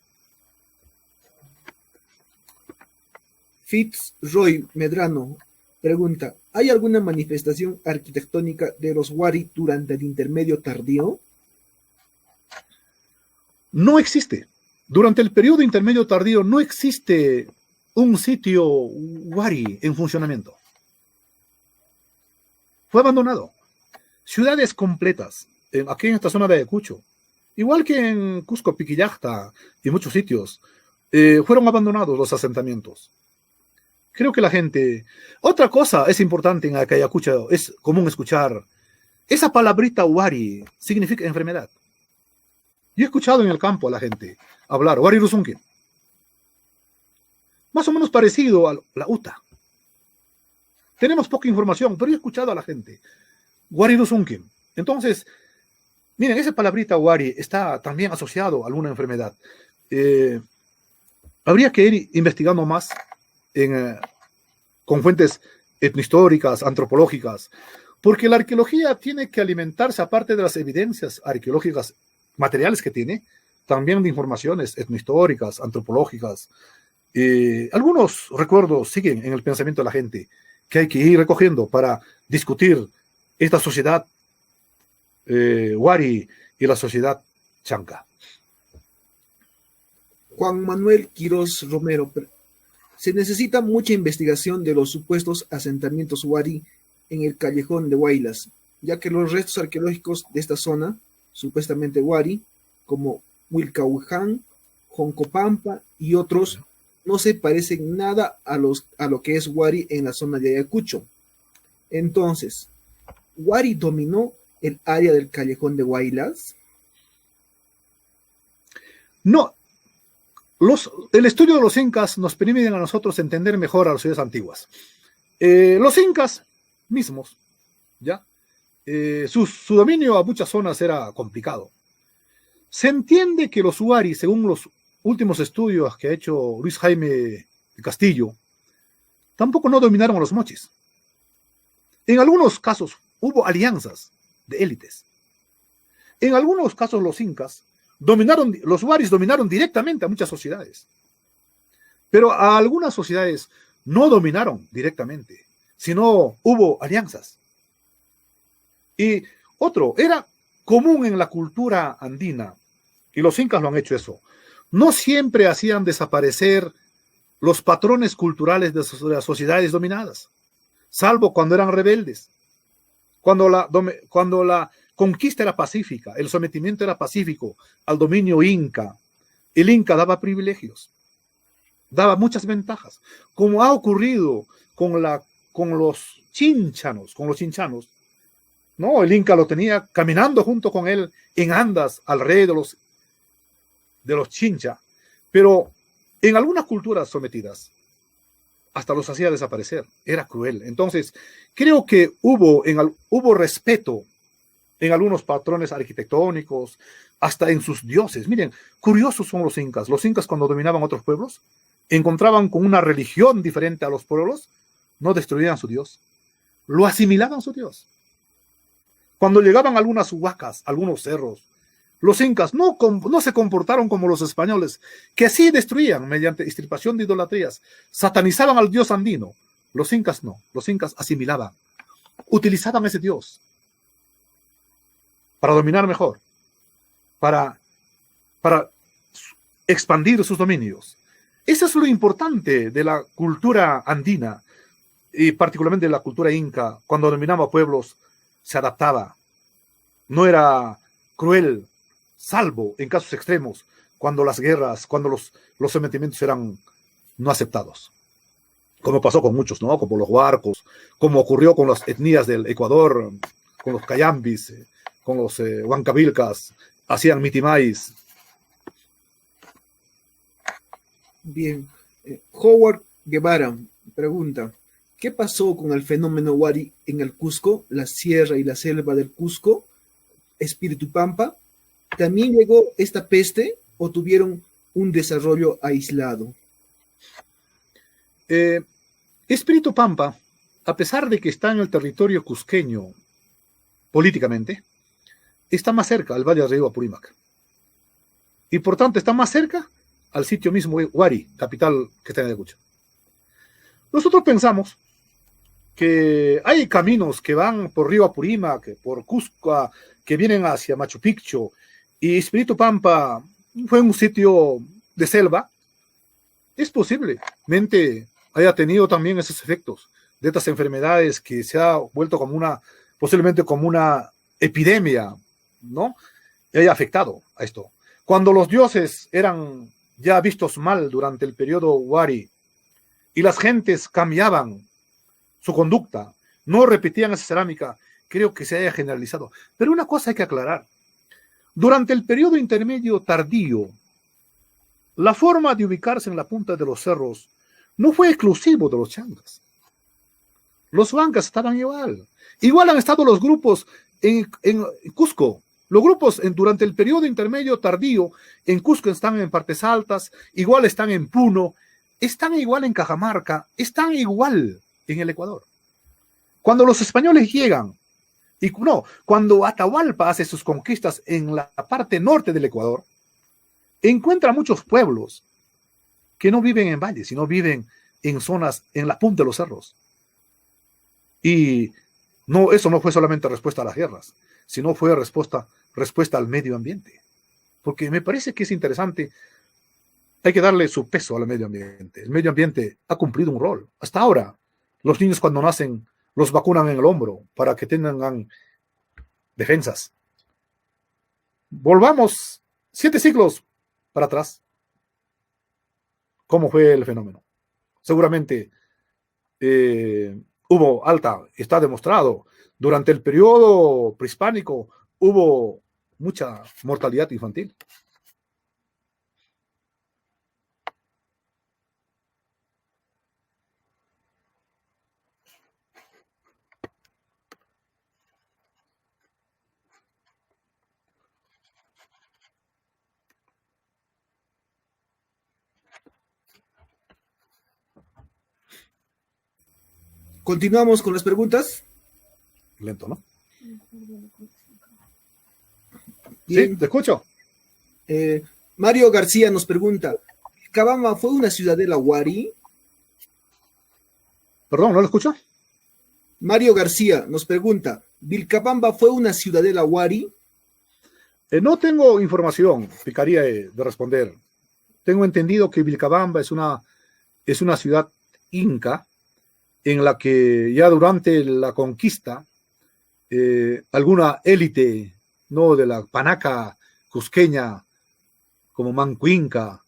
Fitzroy Medrano pregunta, ¿hay alguna manifestación arquitectónica de los wari durante el intermedio tardío? No existe. Durante el periodo intermedio tardío no existe un sitio wari en funcionamiento. Fue abandonado. Ciudades completas, aquí en esta zona de Ayacucho, igual que en Cusco, Piquillacta y muchos sitios, fueron abandonados los asentamientos. Creo que la gente... Otra cosa es importante en Ayacucho, es común escuchar, esa palabrita wari significa enfermedad. Yo he escuchado en el campo a la gente hablar wari rusunkin, más o menos parecido a la uta. Tenemos poca información, pero yo he escuchado a la gente wari rusunkin. Entonces, miren, esa palabrita wari está también asociado a alguna enfermedad. Habría que ir investigando más con fuentes etnohistóricas, antropológicas, porque la arqueología tiene que alimentarse, aparte de las evidencias arqueológicas materiales que tiene, también de informaciones etnohistóricas, antropológicas. Algunos recuerdos siguen en el pensamiento de la gente que hay que ir recogiendo para discutir esta sociedad wari y la sociedad chanca. Juan Manuel Quirós Romero, se necesita mucha investigación de los supuestos asentamientos wari en el callejón de Huaylas, ya que los restos arqueológicos de esta zona, supuestamente wari, como Huilcahuiján, Joncopampa y otros, no se parecen nada a lo que es wari en la zona de Ayacucho. Entonces, ¿wari dominó el área del callejón de Huaylas? No. El estudio de los incas nos permite a nosotros entender mejor a las ciudades antiguas. Los incas mismos, ¿ya? Su dominio a muchas zonas era complicado. Se entiende que los wari, según los últimos estudios que ha hecho Luis Jaime de Castillo, tampoco no dominaron a los mochis. En algunos casos hubo alianzas de élites. En algunos casos los incas los waris dominaron directamente a muchas sociedades. Pero a algunas sociedades no dominaron directamente, sino hubo alianzas. Y era común en la cultura andina, y los incas lo han hecho eso, no siempre hacían desaparecer los patrones culturales de las sociedades dominadas, salvo cuando eran rebeldes, cuando la conquista era pacífica, el sometimiento era pacífico al dominio inca, el inca daba privilegios. daba muchas ventajas, como ha ocurrido con los chinchanos, ¿no? El Inca lo tenía caminando junto con él en andas al rey de los chincha, pero en algunas culturas sometidas hasta los hacía desaparecer, era cruel. Entonces, creo que hubo respeto en algunos patrones arquitectónicos, hasta en sus dioses. Miren, curiosos son los incas. Los incas, cuando dominaban otros pueblos, encontraban con una religión diferente a los pueblos, no destruían su dios, lo asimilaban a su dios. Cuando llegaban algunas huacas, algunos cerros, los incas no se comportaron como los españoles, que sí destruían mediante extirpación de idolatrías, satanizaban al dios andino. Los incas no, los incas asimilaban, utilizaban ese dios para dominar mejor, para expandir sus dominios. Eso es lo importante de la cultura andina, y particularmente de la cultura inca. Cuando dominaba pueblos, se adaptaba. No era cruel, salvo en casos extremos, cuando las guerras, cuando los sometimientos eran no aceptados. Como pasó con muchos, ¿no? Como los huarcos, como ocurrió con las etnias del Ecuador, con los cayambis, con los huancavilcas, hacían mitimais. Bien. Howard Guevara pregunta, ¿qué pasó con el fenómeno Wari en el Cusco, la sierra y la selva del Cusco, Espíritu Pampa? ¿También llegó esta peste o tuvieron un desarrollo aislado? Espíritu Pampa, a pesar de que está en el territorio cusqueño políticamente, está más cerca al Valle del Río Apurímac. Y por tanto está más cerca al sitio mismo Huari, capital que está en Ayacucho. Nosotros pensamos que hay caminos que van por Río Apurímac, por Cusco, que vienen hacia Machu Picchu, y Espíritu Pampa fue un sitio de selva. Es posiblemente haya tenido también esos efectos de estas enfermedades que se ha vuelto posiblemente como una epidemia, ¿no? Y haya afectado a esto. Cuando los dioses eran ya vistos mal durante el periodo Wari y las gentes cambiaban su conducta, no repetían esa cerámica, creo que se haya generalizado. Pero una cosa hay que aclarar. Durante el periodo intermedio tardío, la forma de ubicarse en la punta de los cerros no fue exclusivo de los changas. Los huancas estaban igual. Igual han estado los grupos en Cusco. Los grupos durante el periodo intermedio tardío en Cusco están en partes altas, igual están en Puno, están igual en Cajamarca, están igual en el Ecuador. Cuando los españoles llegan, cuando Atahualpa hace sus conquistas en la parte norte del Ecuador, encuentra muchos pueblos que no viven en valles, sino viven en zonas, en la punta de los cerros. Y eso no fue solamente respuesta a las guerras, sino fue respuesta al medio ambiente. Porque me parece que es interesante, hay que darle su peso al medio ambiente. El medio ambiente ha cumplido un rol. Hasta ahora, los niños cuando nacen los vacunan en el hombro para que tengan defensas. Volvamos 7 siglos para atrás. ¿Cómo fue el fenómeno? Seguramente está demostrado, durante el periodo prehispánico hubo mucha mortalidad infantil. Continuamos con las preguntas. Lento, ¿no? Bien. Sí, te escucho. Mario García nos pregunta, ¿Vilcabamba fue una ciudadela Wari? Perdón, ¿no lo escucho? Mario García nos pregunta, ¿Vilcabamba fue una ciudadela Wari? No tengo información, picaría de responder. Tengo entendido que Vilcabamba es una ciudad inca, en la que ya durante la conquista alguna élite, ¿no?, de la panaca cusqueña como Mancuinca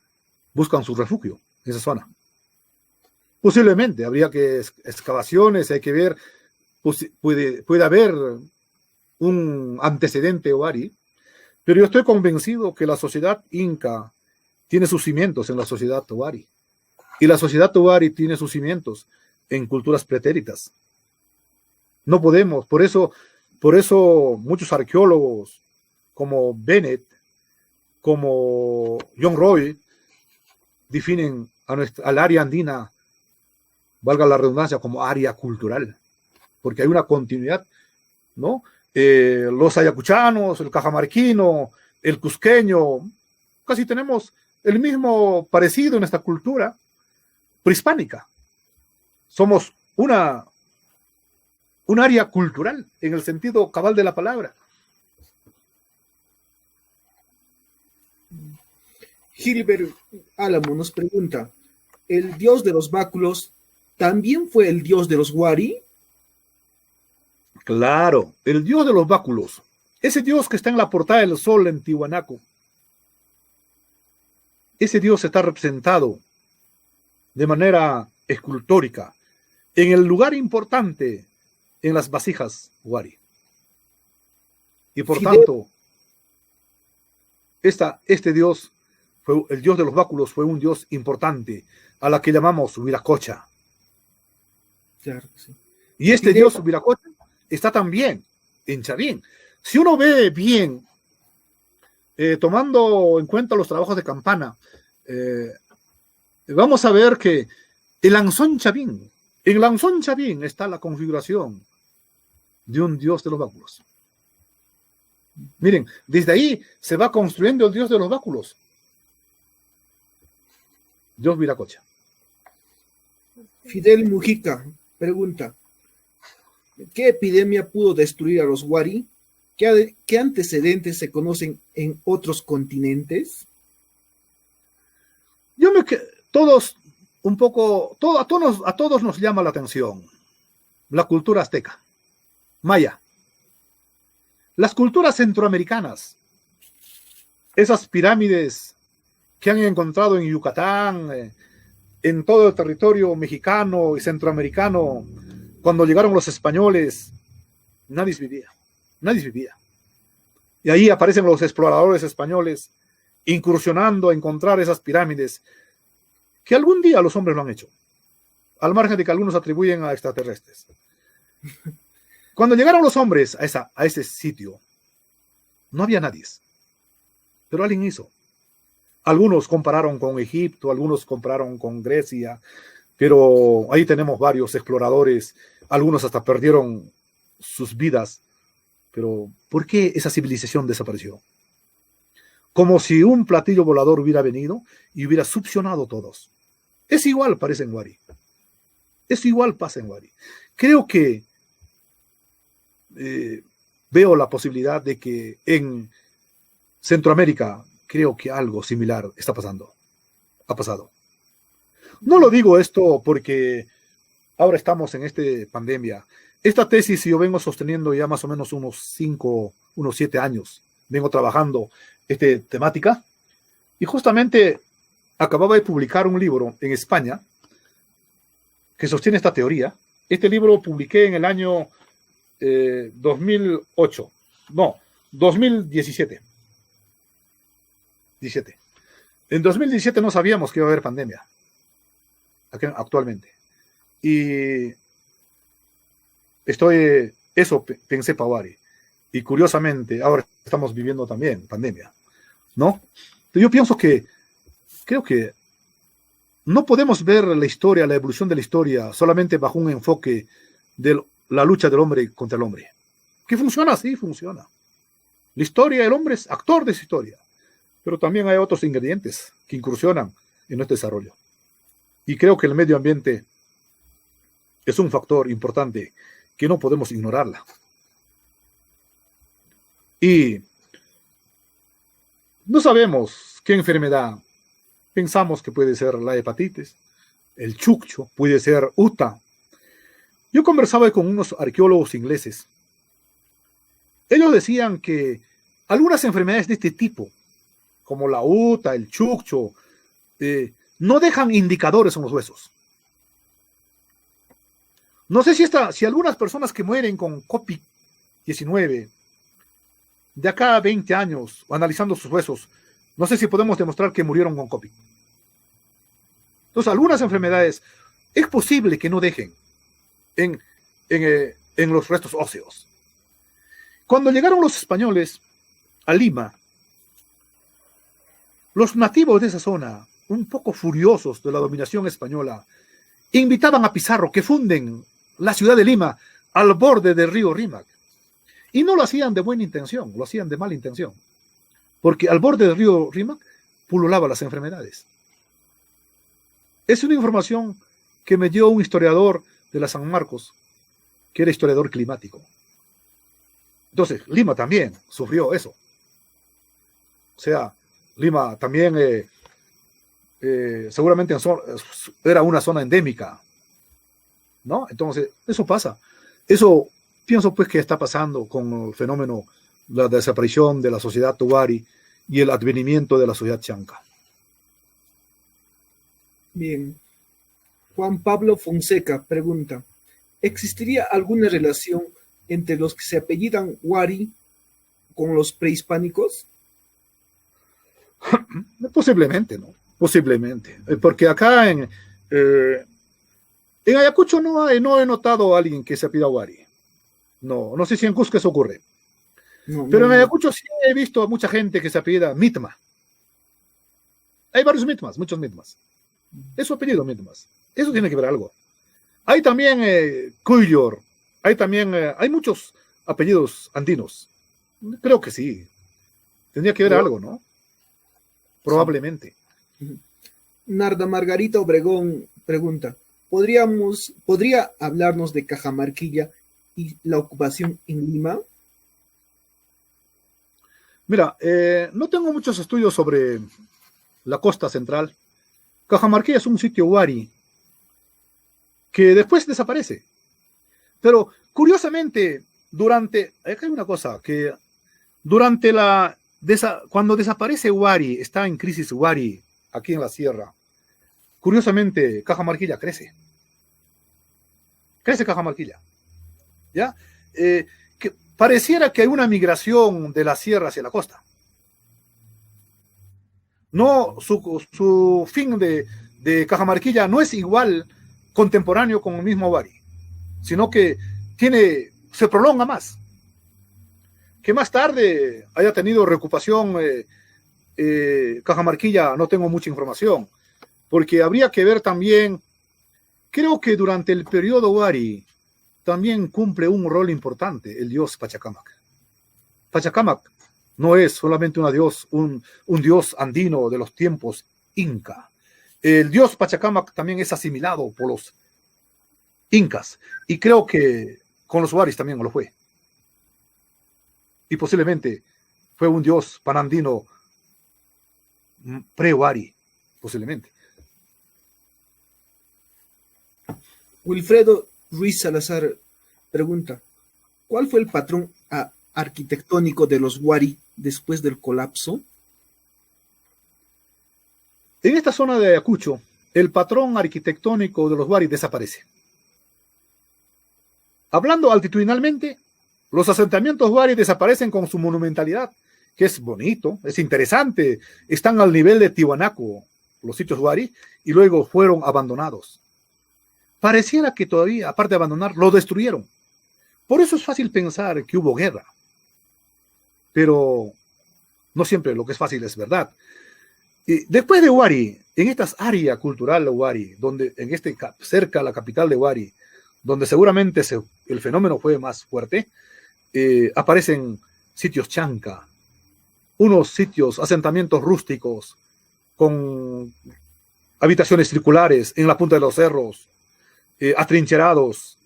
buscan su refugio en esa zona. Posiblemente, habría que excavaciones, hay que ver, puede haber un antecedente Wari, pero yo estoy convencido que la sociedad inca tiene sus cimientos en la sociedad Wari, y la sociedad Wari tiene sus cimientos en culturas pretéritas. No podemos, por eso muchos arqueólogos como Bennett, como John Roy, definen al área andina, valga la redundancia, como área cultural, porque hay una continuidad, ¿no? Los ayacuchanos, el cajamarquino, el cusqueño, casi tenemos el mismo parecido en esta cultura prehispánica. Somos un área cultural en el sentido cabal de la palabra. Gilbert Álamo nos pregunta, ¿el dios de los báculos también fue el dios de los Wari? Claro, el dios de los báculos, ese dios que está en la portada del sol en Tiwanaku, ese dios está representado de manera escultórica en el lugar importante en las vasijas Wari. Y por tanto, este dios, el dios de los báculos, fue un dios importante a la que llamamos Viracocha. Claro que sí. Y este dios Viracocha está también en Chavín. Si uno ve bien, tomando en cuenta los trabajos de Campana, vamos a ver que en Lanzón Chavín está la configuración de un dios de los báculos. Miren, desde ahí se va construyendo el dios de los báculos. Dios Viracocha. Fidel Mujica pregunta, ¿qué epidemia pudo destruir a los Wari? ¿Qué antecedentes se conocen en otros continentes? A todos nos llama la atención la cultura azteca, maya, las culturas centroamericanas, esas pirámides que han encontrado en Yucatán, en todo el territorio mexicano y centroamericano. Cuando llegaron los españoles, nadie vivía. Y ahí aparecen los exploradores españoles incursionando a encontrar esas pirámides que algún día los hombres lo han hecho, al margen de que algunos atribuyen a extraterrestres. Cuando llegaron los hombres a ese sitio, no había nadie, pero alguien hizo. Algunos compararon con Egipto, algunos compararon con Grecia, pero ahí tenemos varios exploradores, algunos hasta perdieron sus vidas. Pero ¿por qué esa civilización desapareció? Como si un platillo volador hubiera venido y hubiera succionado todos. Es igual, parece en Wari. Es igual pasa en Wari. Creo que veo la posibilidad de que en Centroamérica, creo que algo similar está pasando. Ha pasado. No lo digo esto porque ahora estamos en esta pandemia. Esta tesis yo vengo sosteniendo ya más o menos unos 7 años. Vengo trabajando esta temática. Y justamente acababa de publicar un libro en España que sostiene esta teoría. Este libro lo publiqué en el año 2017. En 2017 no sabíamos que iba a haber pandemia actualmente. Y pensé para Wari. Y curiosamente, ahora estamos viviendo también pandemia, ¿no? Yo creo que no podemos ver la historia, la evolución de la historia, solamente bajo un enfoque de la lucha del hombre contra el hombre. ¿Que funciona? Sí, funciona. La historia, el hombre es actor de esa historia. Pero también hay otros ingredientes que incursionan en nuestro desarrollo. Y creo que el medio ambiente es un factor importante que no podemos ignorarla. Y no sabemos qué enfermedad. Pensamos que puede ser la hepatitis, el chuccho, puede ser UTA. Yo conversaba con unos arqueólogos ingleses. Ellos decían que algunas enfermedades de este tipo, como la UTA, el chuccho, no dejan indicadores en los huesos. No sé si algunas personas que mueren con COVID-19 de acá a 20 años, analizando sus huesos, no sé si podemos demostrar que murieron con COVID. Entonces, algunas enfermedades es posible que no dejen en los restos óseos. Cuando llegaron los españoles a Lima, los nativos de esa zona, un poco furiosos de la dominación española, invitaban a Pizarro que funden la ciudad de Lima al borde del río Rímac. Y no lo hacían de buena intención, lo hacían de mala intención, porque al borde del río Rímac pululaban las enfermedades. Es una información que me dio un historiador de la San Marcos, que era historiador climático. Entonces, Lima también sufrió eso. O sea, Lima también seguramente era una zona endémica, ¿no? Entonces, eso pasa. Eso pienso pues que está pasando con el fenómeno, la desaparición de la sociedad Tubari y el advenimiento de la sociedad Chanca. Bien. Juan Pablo Fonseca pregunta, ¿existiría alguna relación entre los que se apellidan Wari con los prehispánicos? Posiblemente, ¿no? Posiblemente. Porque acá en Ayacucho no he notado a alguien que se apellida Wari. No sé si en Cusco eso ocurre. Pero en Ayacucho sí he visto a mucha gente que se apellida Mitma. Hay varios Mitmas, muchos Mitmas. Es su apellido Mitmas. Eso tiene que ver algo. Hay también Cuylor. Hay muchos apellidos andinos. Creo que sí. Tendría que ver algo, ¿no? Probablemente. Narda Margarita Obregón pregunta, ¿podría hablarnos de Cajamarquilla y la ocupación en Lima? Mira, no tengo muchos estudios sobre la costa central. Cajamarquilla es un sitio Wari que después desaparece. Pero curiosamente, acá hay una cosa, que cuando desaparece Wari, está en crisis Wari aquí en la sierra, curiosamente Cajamarquilla crece. Crece Cajamarquilla. ¿Ya? Que pareciera que hay una migración de la sierra hacia la costa. No, su fin de Cajamarquilla no es igual contemporáneo con el mismo Wari, sino que se prolonga más. Que más tarde haya tenido reocupación Cajamarquilla, no tengo mucha información, porque habría que ver también, creo que durante el periodo Wari también cumple un rol importante el dios Pachacamac. Pachacamac no es solamente un dios andino de los tiempos inca. El dios Pachacamac también es asimilado por los incas, y creo que con los Waris también lo fue. Y posiblemente fue un dios panandino pre-Wari, posiblemente. Wilfredo Ruiz Salazar pregunta, ¿cuál fue el patrón arquitectónico de los Wari después del colapso? En esta zona de Ayacucho, el patrón arquitectónico de los Wari desaparece. Hablando altitudinalmente, los asentamientos Wari desaparecen con su monumentalidad, que es bonito, es interesante, están al nivel de Tiwanaku, los sitios Wari, y luego fueron abandonados. Pareciera que todavía, aparte de abandonar, lo destruyeron. Por eso es fácil pensar que hubo guerra. Pero no siempre lo que es fácil es verdad. Y después de Wari, en esta área cultural de Wari, donde cerca a la capital de Wari, donde seguramente el fenómeno fue más fuerte, aparecen sitios chanca, unos sitios, asentamientos rústicos, con habitaciones circulares en la punta de los cerros, atrincherados.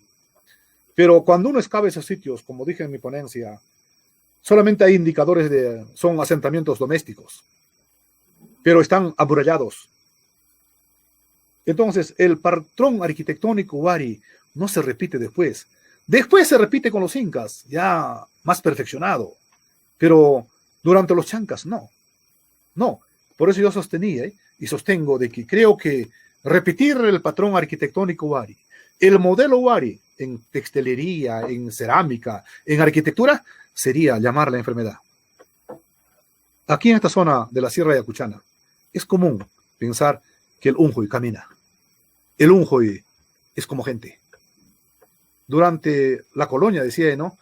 Pero cuando uno excava esos sitios, como dije en mi ponencia, solamente hay indicadores son asentamientos domésticos, pero están amurallados. Entonces, el patrón arquitectónico Wari no se repite después. Después se repite con los incas, ya más perfeccionado, pero durante los chancas no. Por eso yo sostenía y sostengo de que creo que repetir el patrón arquitectónico Wari, el modelo Wari, en textilería, en cerámica, en arquitectura, sería llamar la enfermedad. Aquí en esta zona de la Sierra Ayacuchana es común pensar que el Unjoy camina. El Unjoy es como gente. Durante la colonia, decía, ¿no?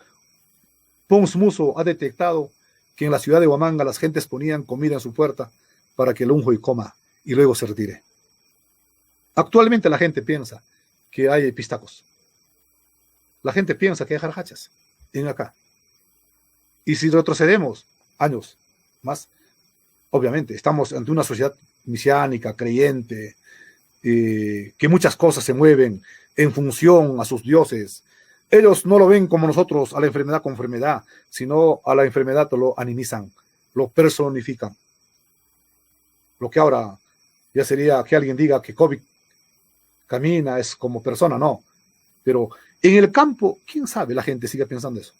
Pons Muso ha detectado que en la ciudad de Huamanga las gentes ponían comida en su puerta para que el Unjoy coma y luego se retire. Actualmente la gente piensa que hay pistacos. La gente piensa que hay jarjachas en acá. Y si retrocedemos años más, obviamente estamos ante una sociedad mesiánica, creyente, que muchas cosas se mueven en función a sus dioses. Ellos no lo ven como nosotros a la enfermedad con enfermedad, sino a la enfermedad lo animizan, lo personifican. Lo que ahora ya sería que alguien diga que COVID camina, es como persona, no. Pero en el campo, ¿quién sabe? La gente sigue pensando eso.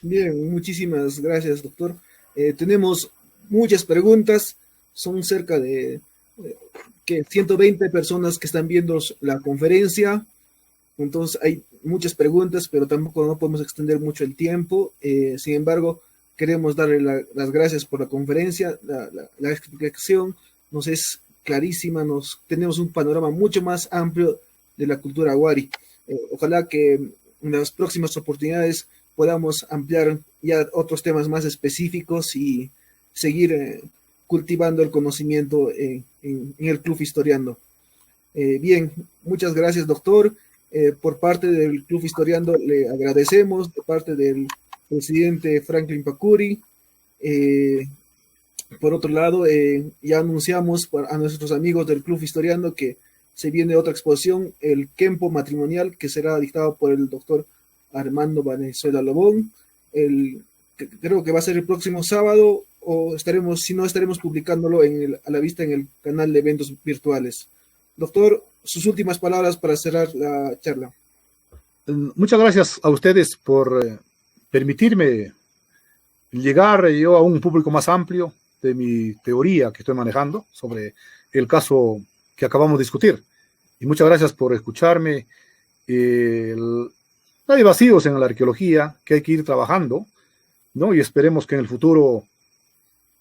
Bien, muchísimas gracias, doctor. Tenemos muchas preguntas, son cerca de 120 personas que están viendo la conferencia, entonces hay muchas preguntas, pero tampoco no podemos extender mucho el tiempo. Sin embargo, queremos darle las gracias por la conferencia, la explicación nos es clarísima, tenemos un panorama mucho más amplio de la cultura wari. Ojalá que en las próximas oportunidades podamos ampliar ya otros temas más específicos y seguir cultivando el conocimiento en el Club Historiando. Bien, muchas gracias, doctor. Por parte del Club Historiando le agradecemos, de parte del presidente Franklin Pacuri. Por otro lado, ya anunciamos a nuestros amigos del Club Historiando que se viene otra exposición, el Kempo Matrimonial, que será dictado por el doctor Armando Valenzuela Lobón. Creo que va a ser el próximo sábado, o si no, estaremos publicándolo a la vista en el canal de eventos virtuales. Doctor, sus últimas palabras para cerrar la charla. Muchas gracias a ustedes por permitirme llegar yo a un público más amplio de mi teoría que estoy manejando sobre el caso que acabamos de discutir. Y muchas gracias por escucharme. Hay vacíos en la arqueología que hay que ir trabajando, ¿no? Y esperemos que en el futuro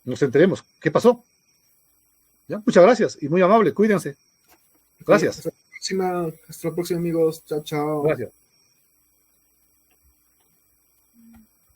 nos enteremos qué pasó. ¿Ya? Muchas gracias y muy amable. Cuídense. Gracias. Hasta la próxima, amigos. Chao, chao. Gracias.